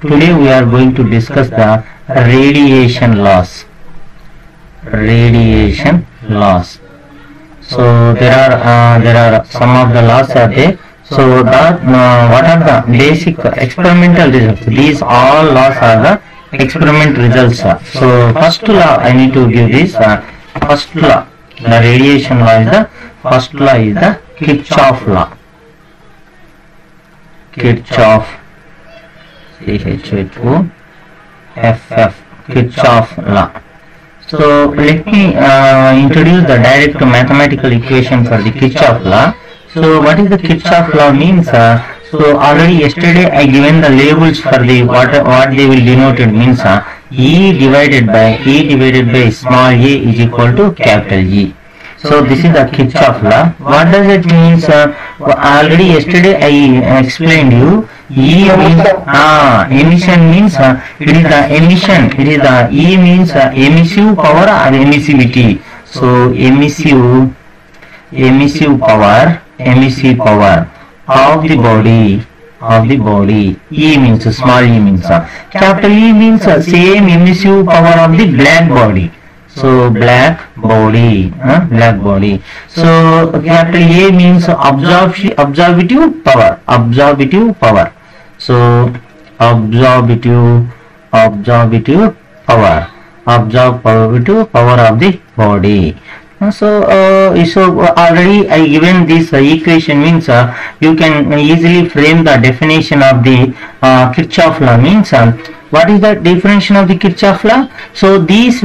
Today we are going to discuss the radiation loss. Radiation loss. So there are some of the laws are there. So that what are the basic experimental results? These all laws are the experiment results. So first law I need to give this. First law, the radiation law is the first law is the Kirchhoff law. Kirchhoff, C-H-O-F-F, Kirchhoff law. So let me introduce the direct mathematical equation for the Kirchhoff law. So what is the Kirchhoff law means? So already yesterday I given the labels for the what they will denote. It means E divided by small a is equal to capital E. So this is the Kirchhoff law. What does it mean? Already yesterday I explained you. E means emission means it is the emission. It is the E means emissive power or emissivity. So emissive power of the body. E means small e means capital E means same emissive power of the black body. So black body. So capital A means absorptive power. So absorptive power of the body. So already I given this equation means you can easily frame the definition of the Kirchhoff law means what is the definition of the Kirchhoff law? So these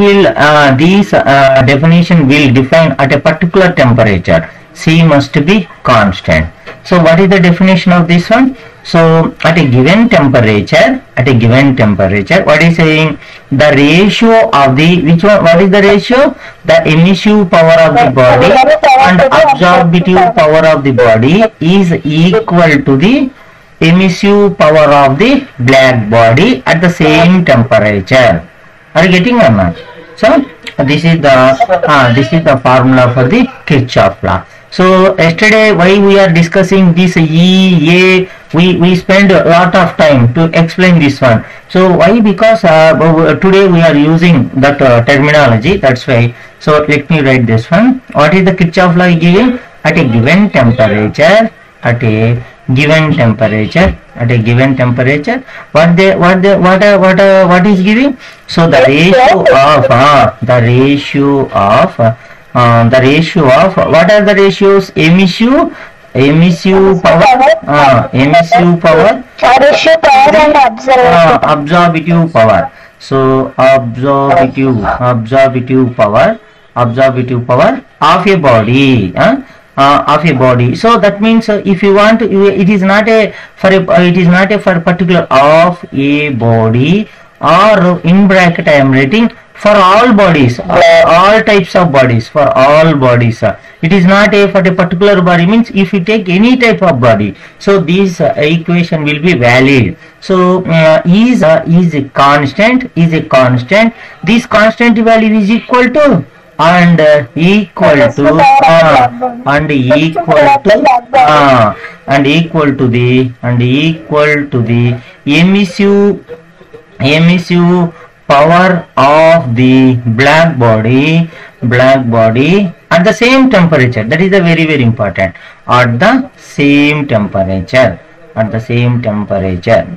definition will define at a particular temperature. C must be constant. So what is the definition of this one? So at a given temperature, what is saying? The ratio of the what is the ratio? The emissive power of the body and absorptive power of the body is equal to the emissive power of the black body at the same temperature. Are you getting or not? So this is the formula for the Kirchhoff law. So yesterday why we are discussing this E, A, we spend a lot of time to explain this one. So why? Because today we are using that terminology, that's why. So let me write this one. What is the Kirchhoff law giving? At a given temperature, what is giving? So the ratio of what are the ratios? Emissive power, absorptive power. So absorptive power of a body. So that means if you want, it is not a for a particular of a body, or in bracket I am writing for all bodies, all types of bodies, for all bodies. It is not a for a particular body means if you take any type of body. So this equation will be valid. So is a constant. This constant value is equal to and equal to the emissive power of the black body at the same temperature. That is a very, very important. At the same temperature.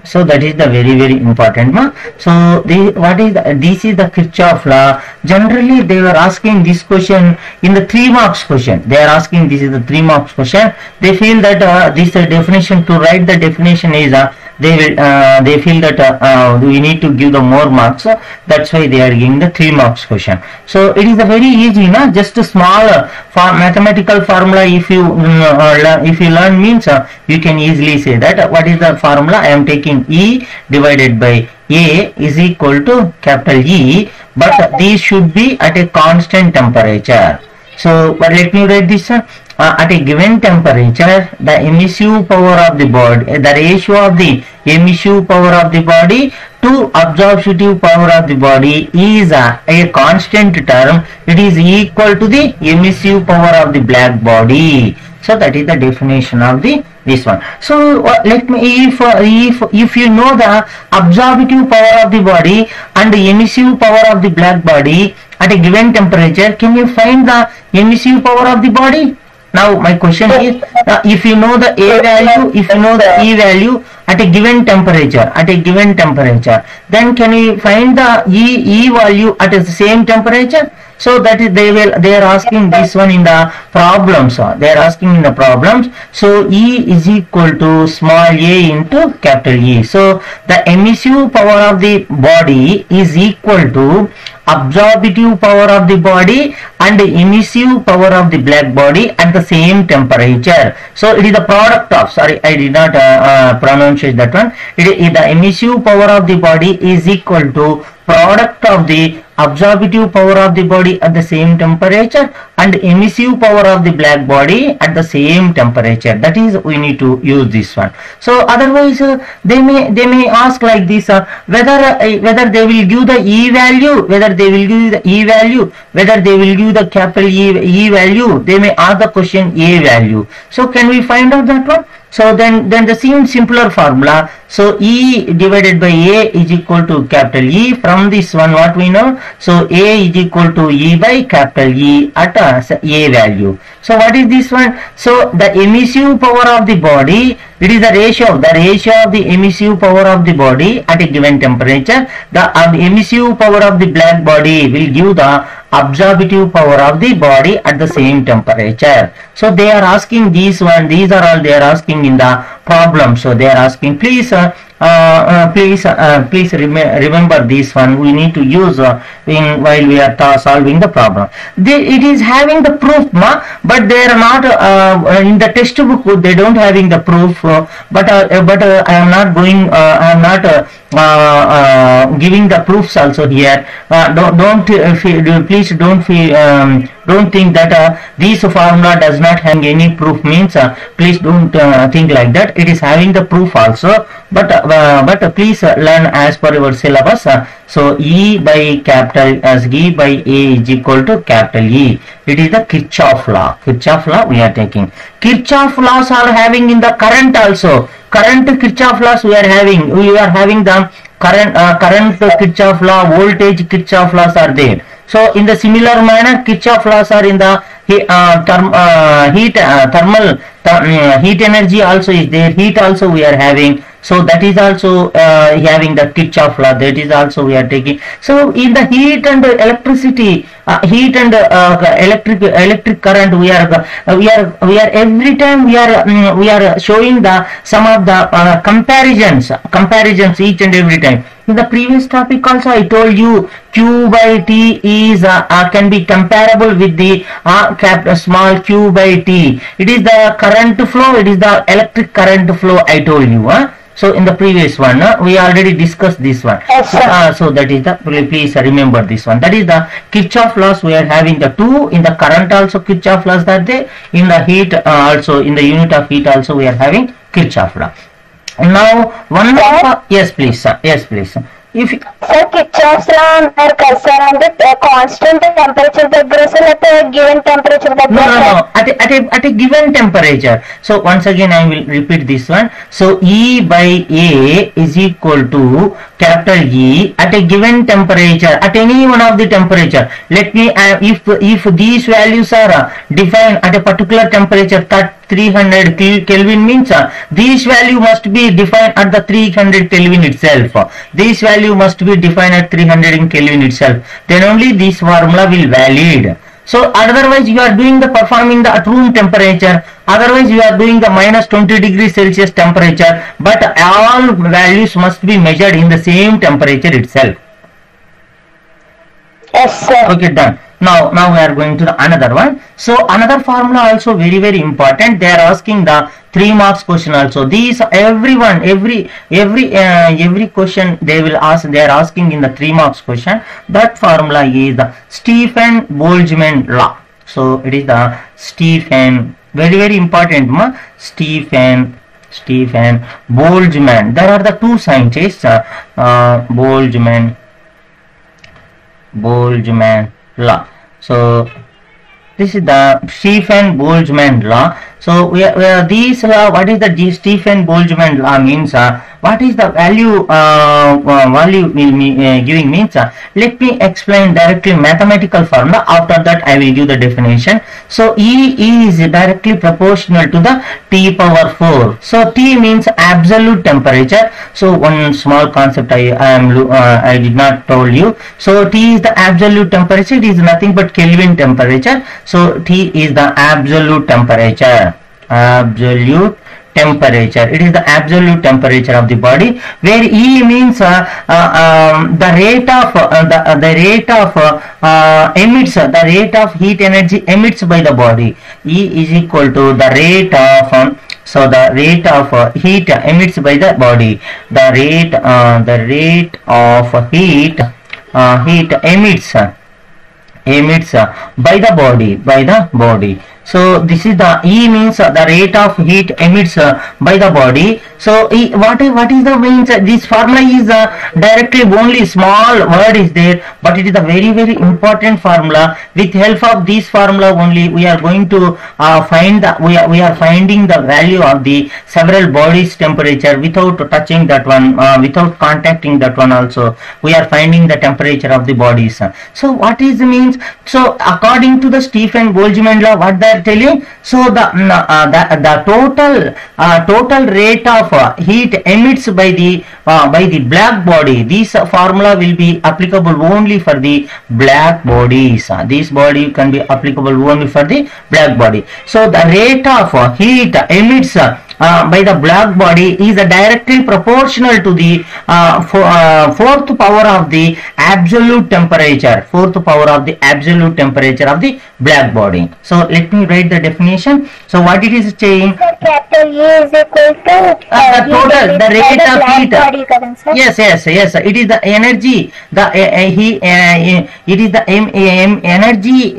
So that is the very, very important. So this is the Kirchhoff law. Generally they were asking this question in the 3 marks question. They are asking, this is the 3 marks question. They feel that this definition, to write the definition is they feel that we need to give the more marks. That's why they are giving the 3 marks question. So it is a very easy, just a small mathematical formula. If you learn means you can easily say that what is the formula. I am taking E divided by A is equal to capital E, but these should be at a constant temperature. So but let me write this one. At a given temperature, the emissive power of the body, the ratio of the emissive power of the body to absorptive power of the body is a constant term. It is equal to the emissive power of the black body. So that is the definition of the this one. So let me, if you know the absorptive power of the body and the emissive power of the black body at a given temperature, can you find the emissive power of the body? Now my question is, if you know the A value, if you know the E value at a given temperature, then can you find the E value at the same temperature? So that is, they are asking this one in the problems. They are asking in the problems. So E is equal to small a into capital E. So the emissive power of the body is equal to absorptive power of the body and emissive power of the black body at the same temperature. So it is the product of, sorry, I did not pronounce that one. The emissive power of the body is equal to product of the absorptive power of the body at the same temperature and emissive power of the black body at the same temperature. That is, we need to use this one. So otherwise they may ask like this, whether they will give the E value, whether they will give the E value, whether they will give the capital E value. They may ask the question A value. So can we find out that one? So then the same simpler formula. So E divided by A is equal to capital E. From this one, what we know? So A is equal to E by capital E at A value. So what is this one? So the emissive power of the body, it is the ratio of the emissive power of the body at a given temperature. The emissive power of the black body will give the absorptive power of the body at the same temperature. So they are asking these one, these are all they are asking in the problem. So they are asking, please remember this one. We need to use while we are solving the problem. It is having the proof, but they are not in the textbook. They don't having the proof. But I am not going. I am not giving the proofs also here. Please don't think that this formula does not have any proof, means please don't think like that. It is having the proof also, but please learn as per your syllabus. So E by capital as E by A is equal to capital E. It is the Kirchhoff law. Kirchhoff law we are taking. Kirchhoff laws are having in the current also. Current Kirchhoff laws we are having. We are having the current Kirchhoff law, voltage Kirchhoff laws are there. So in the similar manner, Kirchhoff laws are in the thermal heat energy also is there. Heat also we are having. So that is also having the Kirchhoff law. That is also we are taking. So in the heat and electricity, heat and electric current, we are every time we are showing the some of the comparisons each and every time. In the previous topic also I told you Q by T is can be comparable with the small q by T. It is the current flow, it is the electric current flow, I told you. So in the previous one, we already discussed this one. So that is the, please remember this one. That is the Kirchhoff laws. We are having the two in the current also Kirchhoff laws that they, in the heat also, in the unit of heat also we are having Kirchhoff law. Now one more, yes please, yes please. If Kirchhoff's law are concerned with a constant temperature at a given temperature. No. At a given temperature. So once again I will repeat this one. So E by A is equal to capital E at a given temperature, at any one of the temperature. Let me if these values are defined at a particular temperature, 300 Kelvin means this value must be defined at the 300 Kelvin itself. This value must be defined at 300 in Kelvin itself. Then only this formula will valid. So otherwise you are doing the performing the at room temperature. Otherwise you are doing the minus 20 degrees Celsius temperature. But all values must be measured in the same temperature itself. Yes, sir. Okay, done. Now we are going to the another one. So another formula also very important. They are asking the 3 marks question also. These every question they will ask. They are asking in the 3 marks question. That formula is the Stefan-Boltzmann law. So it is the Stefan, very important. Stefan-Boltzmann. There are the two scientists. Boltzmann law. So this is the Stefan-Boltzmann law. So these what is the Stephen Boltzmann law means? What is the value giving means? Let me explain directly mathematical formula. After that, I will give the definition. So E is directly proportional to the T power 4. So T means absolute temperature. So one small concept I did not told you. So T is the absolute temperature. It is nothing but Kelvin temperature. So T is the absolute temperature. Absolute temperature. It is the absolute temperature of the body, where E means the rate of heat energy emits by the body. E is equal to the rate of the rate of heat emits by the body. The rate of heat emits by the body. So this is the E means the rate of heat emits by the body. So what is the means? This formula is directly only small word is there, but it is a very important formula. With help of this formula only, we are going to find we are finding the value of the several bodies temperature without touching that one, without contacting that one also. We are finding the temperature of the bodies. So what is the means? So according to the Stephen Boltzmann law, what they are telling? So the total rate of heat emits by the black body. This formula will be applicable only for the black bodies. This body can be applicable only for the black body. So the rate of heat emits by the black body is directly proportional to the fourth power of the absolute temperature. Fourth power of the absolute temperature of the black body. So let me write the definition. So what it is saying? Capital E is equal to the rate of heat. Body, yes. It is the energy. It is the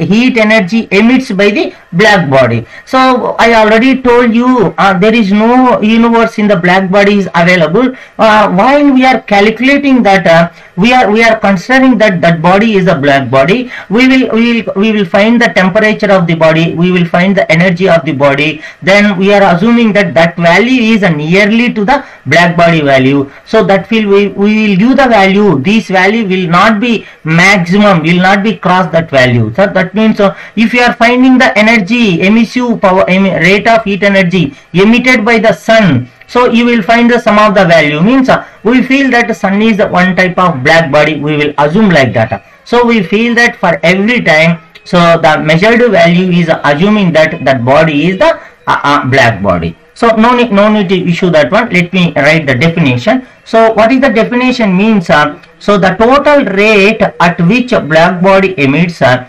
heat energy emits by the black body. So I already told you there is no universe in the black body is available. While we are calculating that, we are considering that body is a black body. We will find the temperature of the body. We will find the energy of the body. Then we are assuming that value is nearly to the black body value. So that we will give the value. This value will not be maximum. Will not be cross that value. So that means if you are finding the energy emissive power rate of heat energy emitted by the sun, so you will find the sum of the value. Means we feel that the sun is the one type of black body. We will assume like that. So we feel that for every time. So the measured value is assuming that body is the black body. So no need to issue that one. Let me write the definition. So what is the definition means? So the total rate at which black body emits, the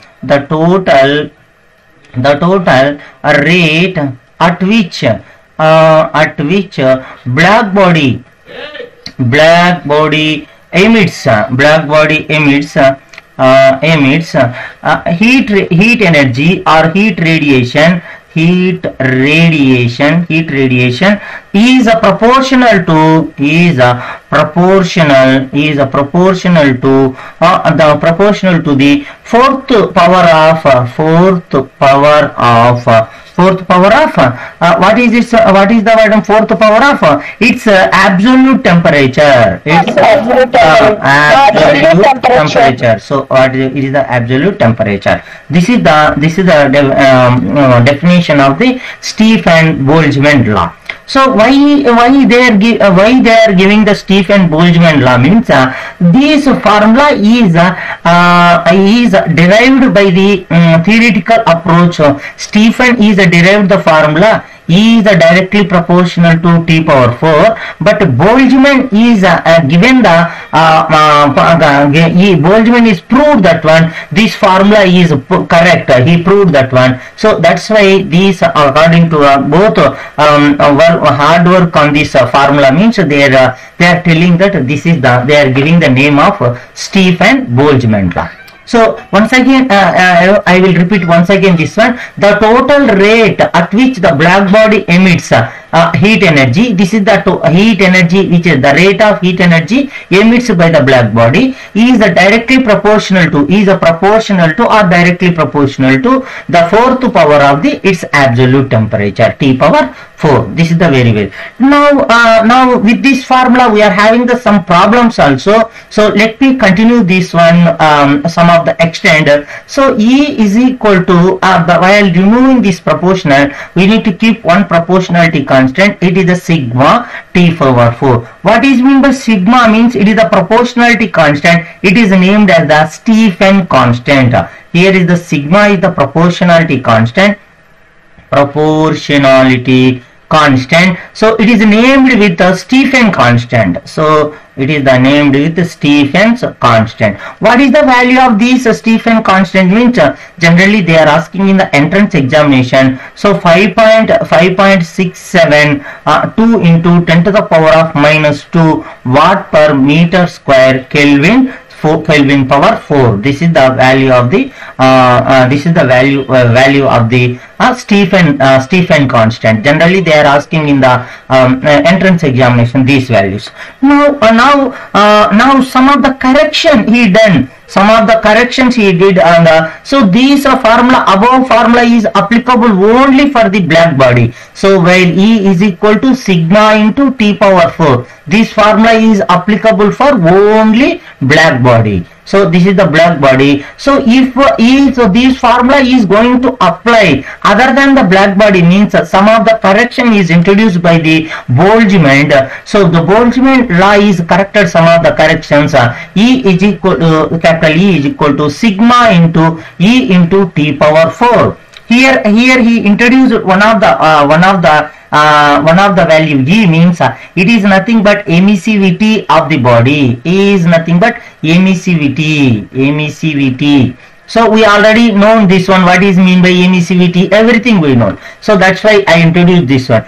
total rate at which black body emits heat energy or heat radiation is proportional to the fourth power of what is this? What is the word fourth power of? It's absolute temperature. It's absolute temperature. So what is it? Is the absolute temperature. This is the definition of the Stephen Boltzmann law. So why they are giving the Stephen Boltzmann law means this formula is derived by the theoretical approach. Stephen is derived the formula is directly proportional to T power 4, but Boltzmann is given the Boltzmann is proved that one. This formula is correct. He proved that one. So that's why these, according to both hard work on this formula means they are telling that this is they are giving the name of Stephen Boltzmann law. So once again, I will repeat once again this one. The total rate at which the black body emits heat energy. This is the heat energy, which is the rate of heat energy emitted by the black body, is directly proportional to, or directly proportional to the fourth power of the its absolute temperature, T power 4. This is the very. Now with this formula we are having some problems also. So let me continue this one, some of the extent. So E is equal to, while removing this proportional, we need to keep one proportionality constant. It is the sigma T power 4. What is mean by sigma? Means it is the proportionality constant. It is named as the Stephen constant. Here is the sigma is the proportionality constant. So it is named with the Stephen constant. So it is named with the Stephen's constant. What is the value of this Stephen constant? Means generally they are asking in the entrance examination. So 5.67 2 into 10 to the power of minus 2 watt per meter square Kelvin. Kelvin power 4. This is the value of the value of the Stephen constant. Generally they are asking in the entrance examination these values. Now some of the correction he done. Some of the corrections he did, and so these above formula is applicable only for the black body. So while E is equal to sigma into T power 4, this formula is applicable for only black body. So this is the black body. So if this formula is going to apply other than the black body, means some of the correction is introduced by the Boltzmann. So the Boltzmann law is corrected some of the corrections. E is equal to, capital E is equal to sigma into E into T power 4. Here he introduced one of the value. G means it is nothing but emissivity of the body. E is nothing but emissivity. So we already know this one. What is mean by emissivity? Everything we know. So that's why I introduced this one.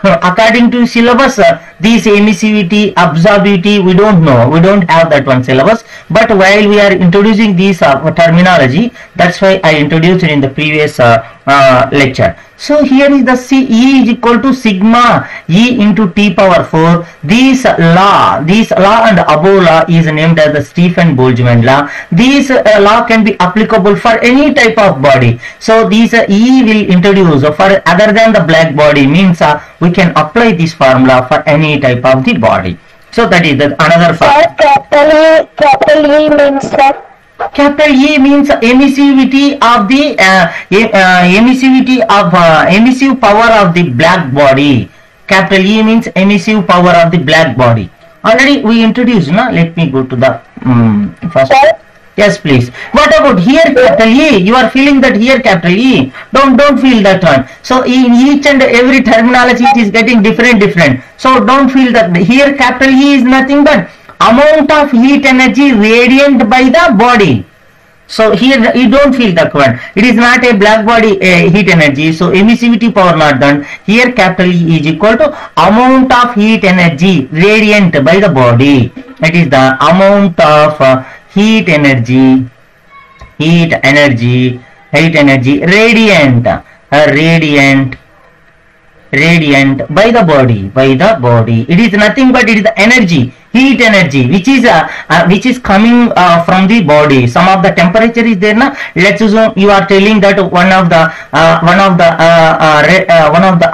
According to syllabus, this emissivity, absorptivity, we don't know. We don't have that one syllabus. But while we are introducing this terminology, that's why I introduced it in the previous lecture. So here is the E is equal to sigma E into T power 4. This law and above law is named as the Stephen-Boltzmann law. This law can be applicable for any type of body. So this E will introduce for other than the black body, means we can apply this formula for any type of the body. So that is another formula. Capital E means that? Capital E means emissivity of the emissive power of the black body. Capital E means emissive power of the black body. Already we introduced, no? Let me go to the first. Yes, please. What about here, capital E? You are feeling that here, capital E. Don't feel that one. So in each and every terminology it is getting different. So don't feel that here capital E is nothing but amount of heat energy radiant by the body. So here you don't feel that one. It is not a black body heat energy. So emissivity power not done. Here capital E is equal to amount of heat energy radiant by the body. That is the amount of heat energy radiant by the body. It is nothing but it is the energy, heat energy, which is coming from the body. Some of the temperature is there now. Let's assume you are telling that one of the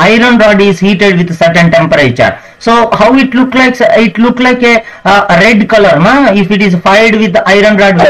iron rod is heated with certain temperature. So how it look like? It look like a red color, na? If it is fired with the iron rod,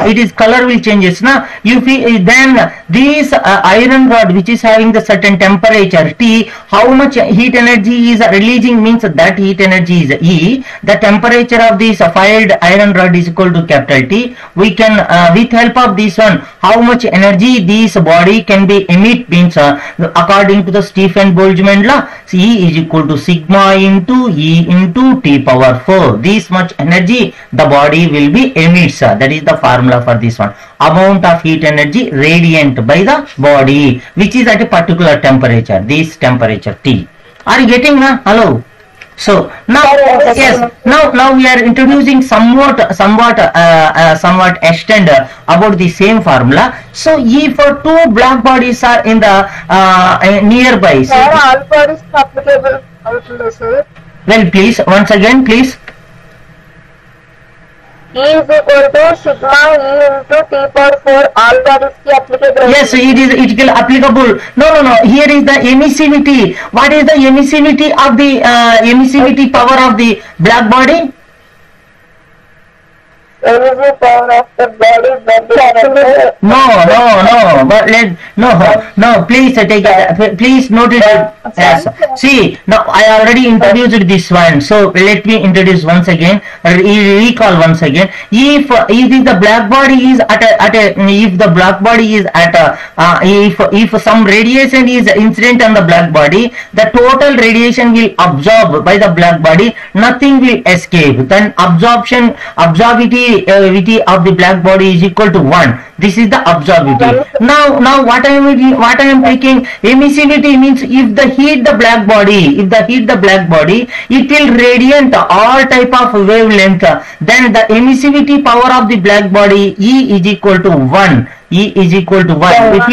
it is color will changes, na? You feel then this iron rod which is having the certain temperature T, how much heat energy is releasing, means that heat energy is E. The temperature of this fired iron rod is equal to capital T. We can with help of this one, how much energy this body can be emit, means according to the Stephen-Boltzmann law, E is equal to sigma into E into T power 4. This much energy the body will be emits. That is the formula for this one. Amount of heat energy radiant by the body, which is at a particular temperature. This temperature T. Are you getting? Hello. So now, yes, now we are introducing somewhat extend about the same formula. So if two black bodies are in the nearby, so all bodies applicable అవుతుందా sir? well, please once again, please. E is equal to sigma E into T power 4 all bodies ki applicable. Yes, it will applicable. No. Here is the emissivity. What is the emissivity of the emissivity power of the black body? Energy power of the body No. But no. Please take it. Please note it. Yes. See, now I already introduced this one. So let me introduce once again. Recall once again. If the black body is if the black body is if some radiation is incident on the black body, the total radiation will absorb by the black body. Nothing will escape. Then absorptivity of the black body is equal to 1. This is the absorptivity. Now what I am taking, emissivity means if the heat the black body, it will radiate all type of wavelength. Then the emissivity power of the black body E is equal to 1. E is equal to 1. If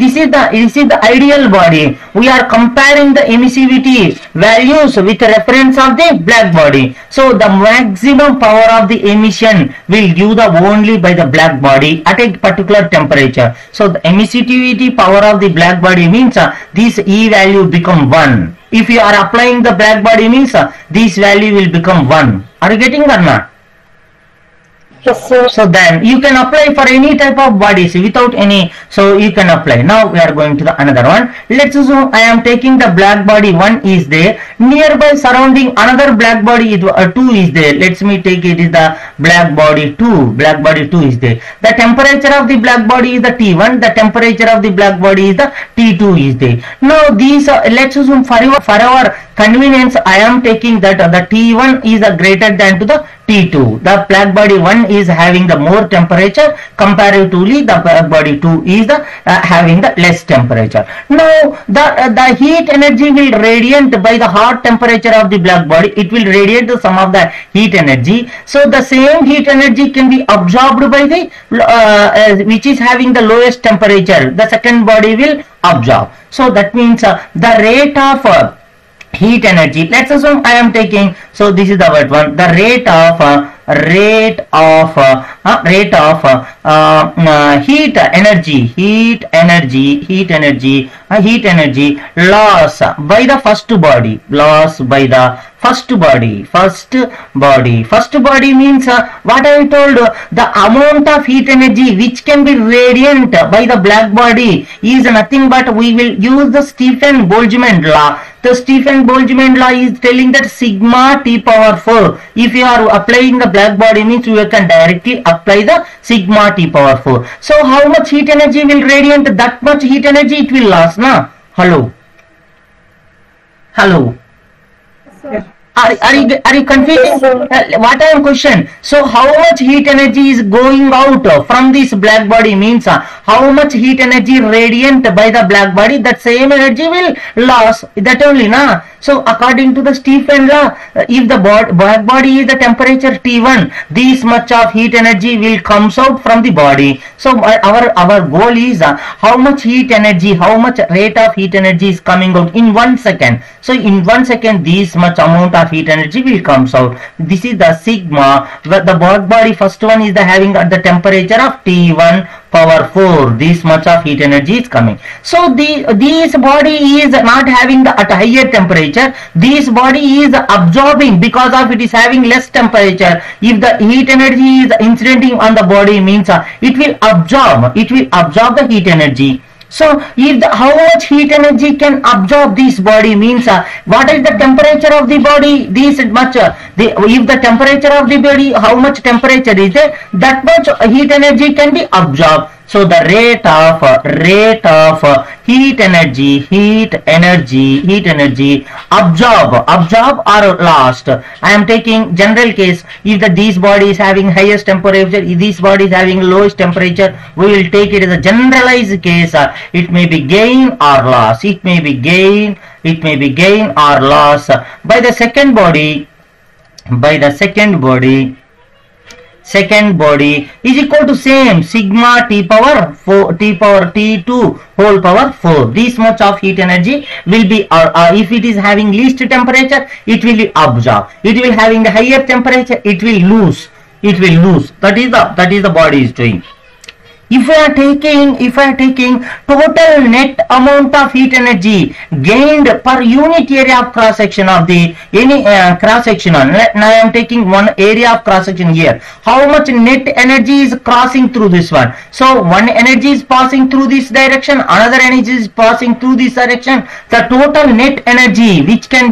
this is the ideal body. We are comparing the emissivity values with reference of the black body. So the maximum power of the emission will give the only by the black body at a particular temperature. So the emissivity power of the black body means this E value become 1. If you are applying the black body means this value will become 1. Are you getting or not? Yes, sir. So then you can apply for any type of bodies without any. So you can apply. Now we are going to the another one. Let's assume I am taking the black body 1 is there. Nearby surrounding another black body 2 is there. Let me take it is the black body 2. Black body 2 is there. The temperature of the black body is the T1. The temperature of the black body is the T2 is there. Now these let's assume for our convenience I am taking that the T1 is greater than to the T2. The black body 1 is having the more temperature, comparatively the black body 2 is the having the less temperature. Now the heat energy will radiate by the hot temperature of the black body. It will radiate some of the heat energy. So the same heat energy can be absorbed by the which is having the lowest temperature. The second body will absorb. So that means the rate of heat energy, let's assume I am taking, so this is the word one, the rate of heat energy loss by the first body, first body means what I told, the amount of heat energy which can be radiant by the black body is nothing but we will use the Stefan Boltzmann law. The Stefan Boltzmann law is telling that sigma T power 4. If you are applying the black body means you can directly apply the sigma T power 4. So how much heat energy will radiate? That much heat energy it will last, na? Hello. Yes, Are you confused? What I am question? So how much heat energy is going out from this black body means how much heat energy radiant by the black body, that same energy will loss. That only, na? So according to the Stefan law, if the black body is the temperature T1, this much of heat energy will comes out from the body. So our goal is how much heat energy, how much rate of heat energy is coming out in 1 second. So in 1 second this much amount of heat energy will comes out. This is the sigma. The black body first one is the having at the temperature of T1 power 4. This much of heat energy is coming. So this body is not having the at higher temperature. This body is absorbing because of it is having less temperature. If the heat energy is incidenting on the body means it will absorb the heat energy. So if how much heat energy can absorb this body means what is the temperature of the body, this much if the temperature of the body, how much temperature is there, that much heat energy can be absorbed. So the rate of heat energy absorb or lost. I am taking general case. If these body is having highest temperature, if this body is having lowest temperature, we will take it as a generalized case. It may be gain or loss. It may be gain or loss by the second body. Second body is equal to same sigma T power T2 whole power 4. This much of heat energy will be if it is having least temperature, it will absorb. It will having the higher temperature, it will lose. That is the body is doing. If I are taking total net amount of heat energy gained per unit area of cross section of the any cross section on, now I am taking one area of cross section here. How much net energy is crossing through this one? So one energy is passing through this direction, another energy is passing through this direction. The total net energy which can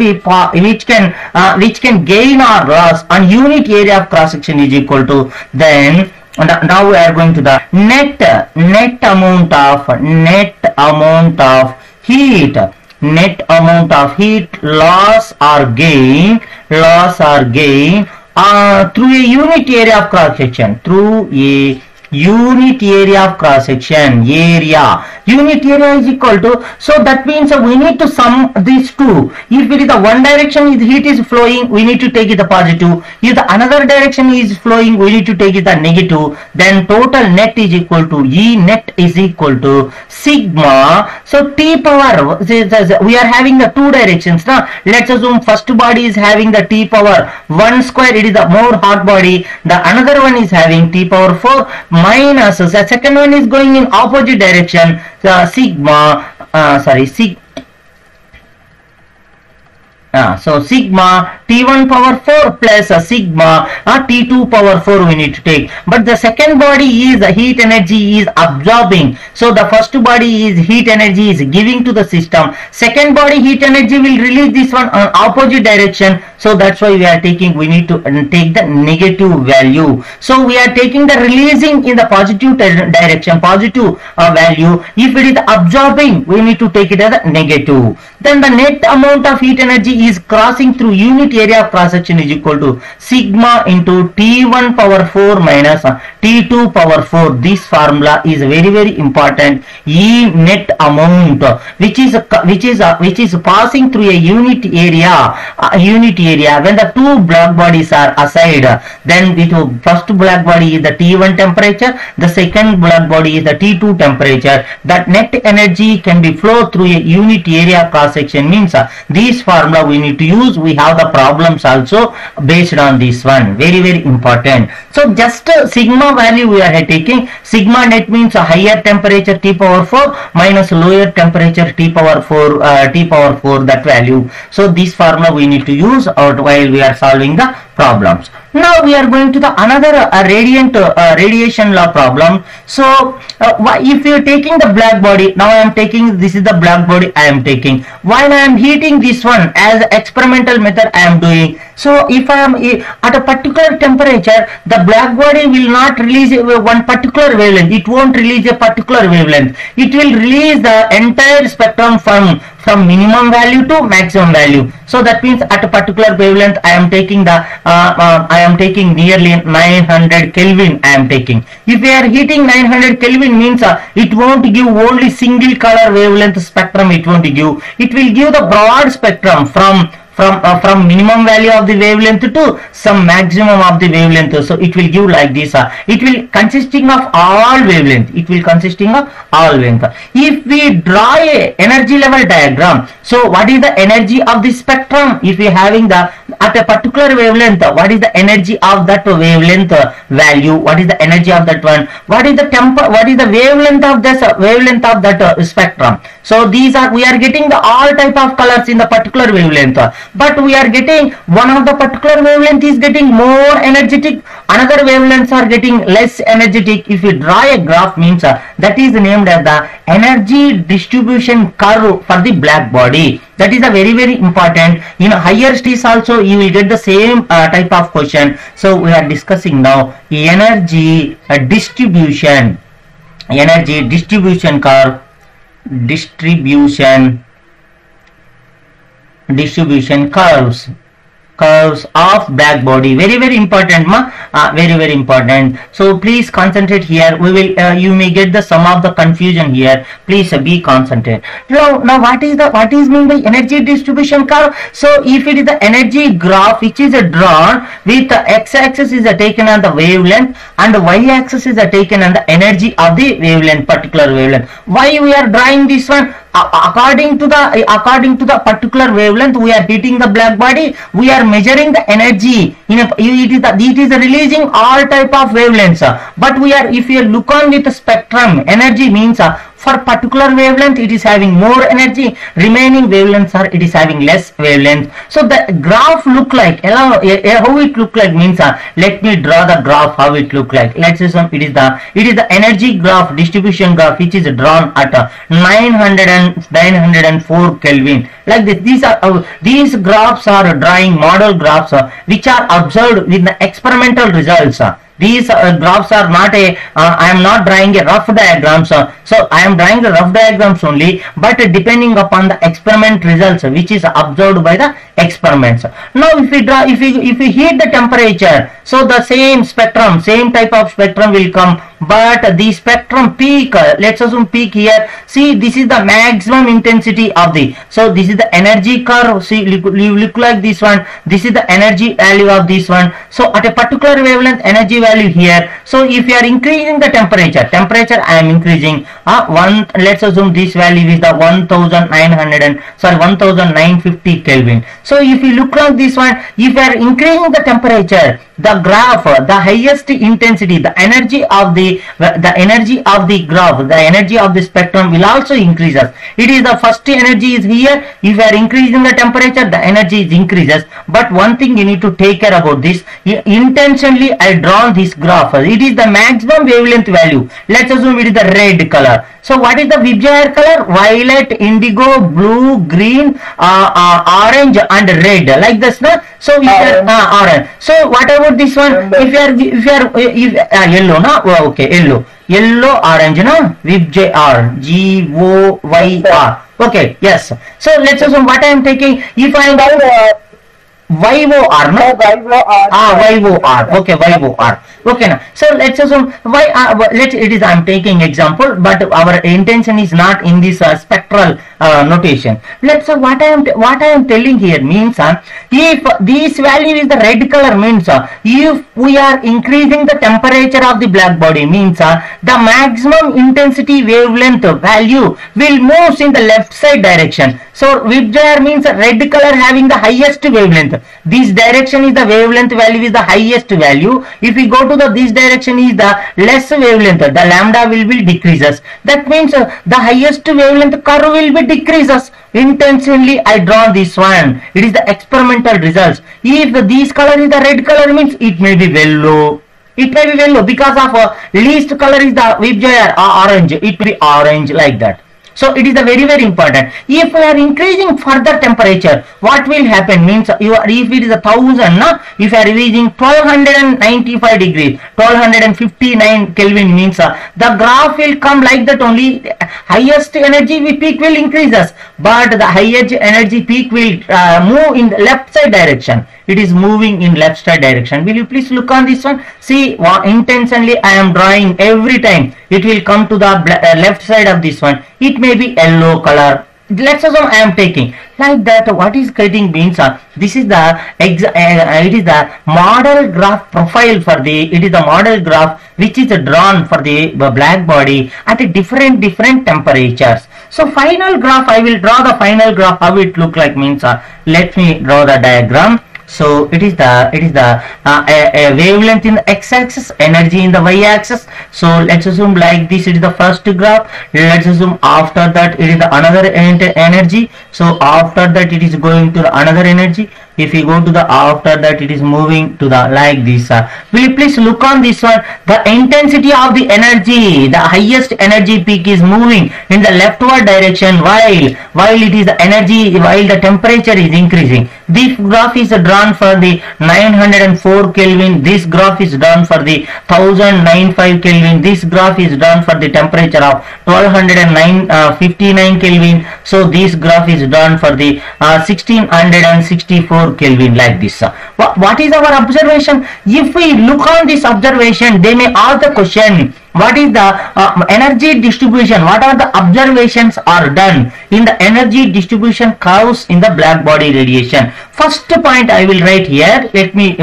gain or loss on unit area of cross section is equal to, then now we are going to the net amount of heat loss or gain through a unit area of cross section, unit area of cross section unit area is equal to, so that means we need to sum these two. If it is the one direction the heat is flowing, we need to take it the positive. If the another direction is flowing, we need to take it the negative. Then total net is equal to E net is equal to sigma. So T power, we are having the two directions now. Let's assume first body is having the T power 1 square, it is the more hot body. The another one is having T power 4 minus, the second one is going in opposite direction, sigma T1 power 4 plus sigma T2 power 4 we need to take. But the second body is the heat energy is absorbing. So the first body is heat energy is giving to the system. Second body heat energy will release this one on opposite direction. So that's why we need to take the negative value. So we are taking the releasing in the positive direction, positive value. If it is absorbing, we need to take it as a negative. Then the net amount of heat energy is crossing through unit area of cross section is equal to sigma into T1 power 4 minus T2 power 4. This formula is very important. E net amount which is passing through a unit area. When the two black bodies are aside, then the first black body is the T1 temperature, the second black body is the T2 temperature. That net energy can be flow through a unit area cross section means this formula we need to use. We have the problems also based on this one. Very important. So just sigma value we are taking. Sigma net means a higher temperature T power 4 minus lower temperature T power 4 that value. So this formula we need to use while we are solving the problems. Now we are going to the another radiation law problem. So if you are taking the black body, now I am taking, this is the black body I am taking. While I am heating this one as experimental method I am doing. So if I am at a particular temperature, the black body will not release one particular wavelength. It won't release a particular wavelength. It will release the entire spectrum from minimum value to maximum value. So that means at a particular wavelength I am taking nearly 900 Kelvin I am taking. If we are heating 900 Kelvin means it won't give only single color wavelength spectrum, it won't give. It will give the broad spectrum from minimum value of the wavelength to some maximum of the wavelength. So it will give like this. It will consisting of all wavelength. If we draw a energy level diagram, so what is the energy of the spectrum? If we are having the at a particular wavelength, what is the energy of that wavelength value? What is the energy of that one? What is the wavelength of this that spectrum? So these are, we are getting the all type of colors in the particular wavelength, but we are getting one of the particular wavelength is getting more energetic, another wavelengths are getting less energetic. If you draw a graph means that is named as the energy distribution curve for the black body. That is a very important. In higher studies also you will get the same type of question. So we are discussing now energy distribution curve. distribution curves of black body. Very important, ma. Very important. So please concentrate here. We will you may get the sum of the confusion here. Please be concentrate. Now what is mean by energy distribution curve? So if it is the energy graph which is drawn with the x-axis is taken on the wavelength and the y-axis is taken on the energy of the wavelength, particular wavelength. Why we are drawing this one? According to the particular wavelength we are hitting the black body, we are measuring the energy it is releasing all type of wavelengths, but if you look on with the spectrum, energy means for particular wavelength it is having more energy, remaining wavelengths are it is having less wavelength. So the graph look like how it look like means let me draw the graph how it look like. Let's say it is the energy graph, distribution graph which is drawn at 904 Kelvin, like this. These graphs are drawing model graphs which are observed with the experimental results. These graphs are not I am not drawing a rough diagrams, so I am drawing the rough diagrams only, but depending upon the experiment results which is observed by the experiments. Now if we heat the temperature, so the same type of spectrum will come, but the spectrum peak, let's assume peak here. See, this is the maximum intensity of so this is the energy curve. See, look like this one. This is the energy value of this one. So at a particular wavelength, energy value here. So if you are increasing the temperature I am increasing let's assume this value is the 1950 Kelvin. So if you look like this one, if you are increasing the temperature, the graph, the highest intensity, the energy of the graph, the energy of the spectrum will also increases. It is the first energy is here. If you are increasing the temperature, the energy is increases. But one thing you need to take care about this. Intentionally I drawn this graph. It is the maximum wavelength value. Let's assume it is the red color. So what is the VIBGYOR color? Violet, indigo, blue, green, orange and red, like this, no? So orange. So what about this one? If you are yellow, no? Oh, okay, yellow, orange, no? VIBGYOR, GOYR. Okay, yes. So let's assume what I am taking. If I am YOR, no? YOR. Okay, YOR. Okay, now. So let's assume I am taking example, but our intention is not in this spectral notation. Let's say what I am telling here means if this value is the red color means if we are increasing the temperature of the black body means the maximum intensity wavelength value will move in the left side direction. So VIBGYOR means red color having the highest wavelength. This direction is the wavelength value is the highest value. If we go to this direction is the less wavelength, the lambda will be decreases. That means the highest wavelength curve will be decreases. Intentionally I draw this one. It is the experimental results. If this color is the red color means it may be yellow. It may be yellow because of least color is the VIBGYOR orange. It will be orange, like that. So it is the very important. If we are increasing further temperature, what will happen means if it is 1000, no? If you are reaching 1295 degrees, 1259 Kelvin means the graph will come like that only. Highest energy peak will increases, but the highest energy peak will move in the left side direction. It is moving in left side direction. Will you please look on this one? See, intentionally I am drawing every time. It will come to the left side of this one. It may be yellow color. Let's assume I am taking like that. What is getting means this is the it is the model graph profile for it is the model graph which is drawn for the black body at different temperatures. So final graph, I will draw the final graph how it look like means let me draw the diagram. So it is the wavelength in the x-axis, energy in the y-axis. So let's assume like this. It is the first graph. Let's assume after that it is the another energy. So after that it is going to another energy. if you go to the, after that it is moving to the like this. Will you please look on this one? The intensity of the energy, the highest energy peak is moving in the leftward direction while it is the energy, while the temperature is increasing. This graph is drawn for the 904 Kelvin. This graph is drawn for the 1095 Kelvin. This graph is drawn for the temperature of 1259 Kelvin. So this graph is drawn for the 1664 Kelvin, like this. What is our observation? If we look on this observation, they may ask the question, what is the energy distribution? What are the observations are done in the energy distribution curves in the black body radiation? First point I will write here. Let me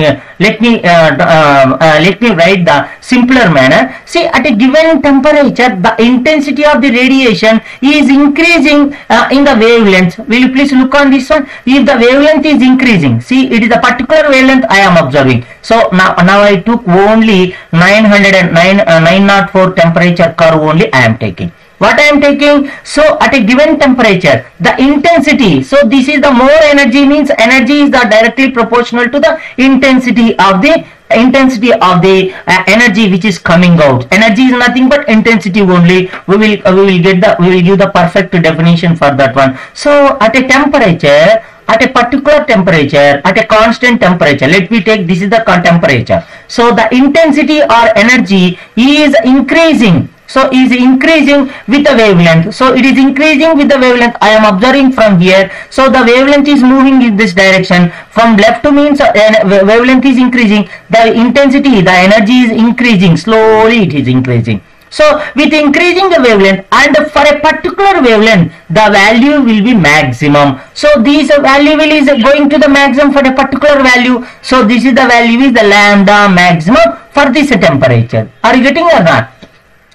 write the simpler manner. See, at a given temperature, the intensity of the radiation is increasing in the wavelength. Will you please look on this one? If the wavelength is increasing, see, it is a particular wavelength I am observing. So now I took only 904 temperature curve only I am taking. What I am taking? So at a given temperature, the intensity, so this is the more energy, means energy is the directly proportional to the intensity of the energy which is coming out. Energy is nothing but intensity only. We will give the perfect definition for that one. So at a temperature, at a particular temperature, at a constant temperature, let me take, this is the temperature. So the intensity or energy is increasing. So is increasing with the wavelength. So it is increasing with the wavelength. I am observing from here. So the wavelength is moving in this direction. From left to means wavelength is increasing. The intensity, the energy is increasing. Slowly it is increasing. So with increasing the wavelength, and for a particular wavelength, the value will be maximum. So this value is going to the maximum for a particular value. So this is the value is the lambda maximum for this temperature. Are you getting or not?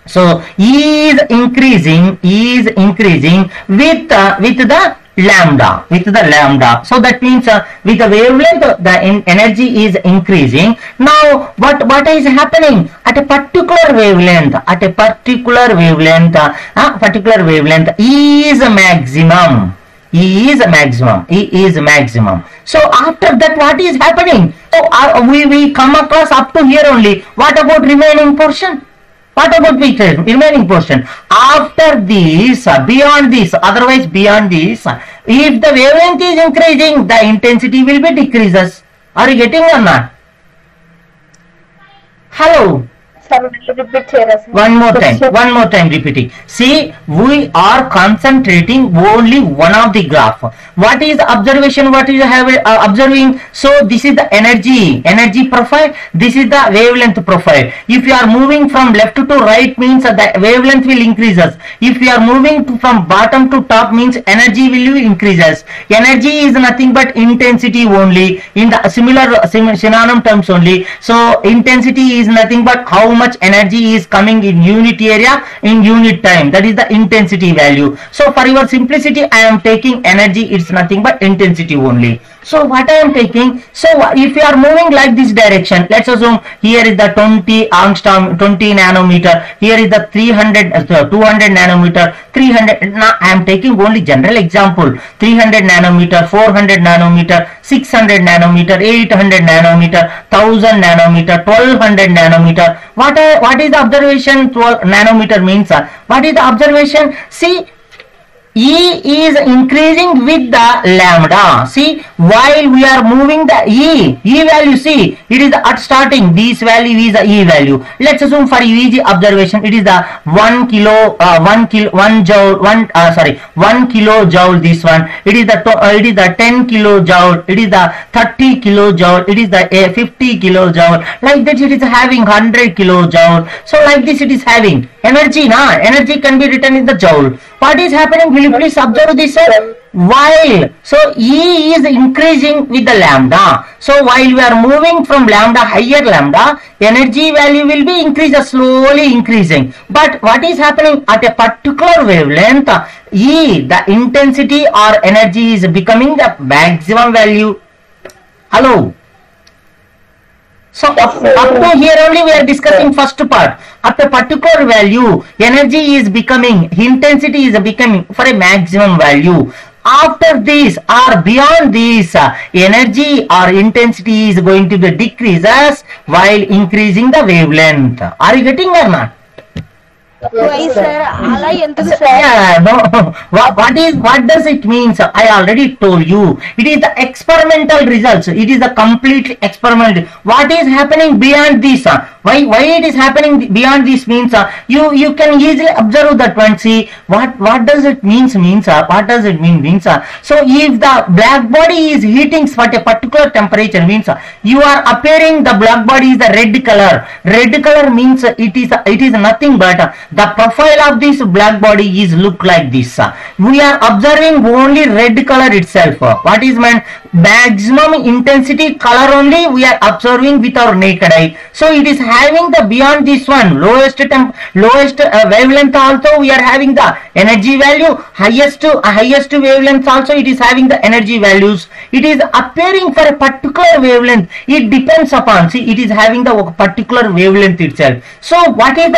So E is increasing with the lambda. So that means with the wavelength, the energy is increasing. Now what is happening at a particular wavelength? At a particular wavelength, E is maximum. E is maximum. So after that, what is happening? So we come across up to here only. What about remaining portion? What about the remaining portion? After this, beyond this, otherwise beyond this, if the wavelength is increasing, the intensity will be decreases. Are you getting or not? Hello? One more time repeating. See, we are concentrating only one of the graph. What is the observation? What is observing? So this is the energy profile. This is the wavelength profile. If you are moving from left to right, means the wavelength will increases. If you are moving from bottom to top, means energy will increases. Energy is nothing but intensity only, in the similar synonym terms only. So intensity is nothing but how much energy is coming in unit area in unit time. That is the intensity value. So for your simplicity, I am taking energy. It's nothing but intensity only. So what I am taking? So if you are moving like this direction, let's assume here is the 20 angstrom, 20 nanometer. Here is the 200 nanometer, 300. Now I am taking only general example. 300 nanometer, 400 nanometer, 600 nanometer, 800 nanometer, 1000 nanometer, 1200 nanometer. What is the observation? 12 nanometer means what is the observation? See, E is increasing with the lambda. See, while we are moving the E value, see, it is at starting, this value is the E value. Let's assume for easy observation, it is the 1 kilojoule, this one. It is the 10 kilojoule, it is the 30 kilojoule, it is the 50 kilojoule. Like that it is having 100 kilojoule. So like this it is having energy, energy can be written in the joule. What is happening? Will you please observe this? While, so E is increasing with the lambda. So while we are moving from lambda, higher lambda, energy value will be increasing, slowly increasing. But what is happening at a particular wavelength? E, the intensity or energy is becoming the maximum value. Hello? So up to here only we are discussing first part. At a particular value, energy is becoming, intensity is becoming for a maximum value. after this or beyond this, energy or intensity is going to be decreases while increasing the wavelength. Are you getting or not? Why, sir? అలా ఎందుకు sir? Yeah, no. What does it mean? I already told you. It is the experimental results. It is the completely experimental. What is happening beyond this? Why it is happening beyond this means you can easily observe that one. See what does it means? What does it mean? So if the black body is heating at a particular temperature means you are appearing the black body is the red color. Red color means it is nothing but the profile of this black body is look like this. We are observing only red color itself. What is meant? Maximum intensity color only we are observing with our naked eye. So it is having the beyond this one lowest wavelength also we are having the energy value, highest wavelength also it is having the energy values. It is appearing for a particular wavelength. It depends upon, see, it is having the particular wavelength itself. So what is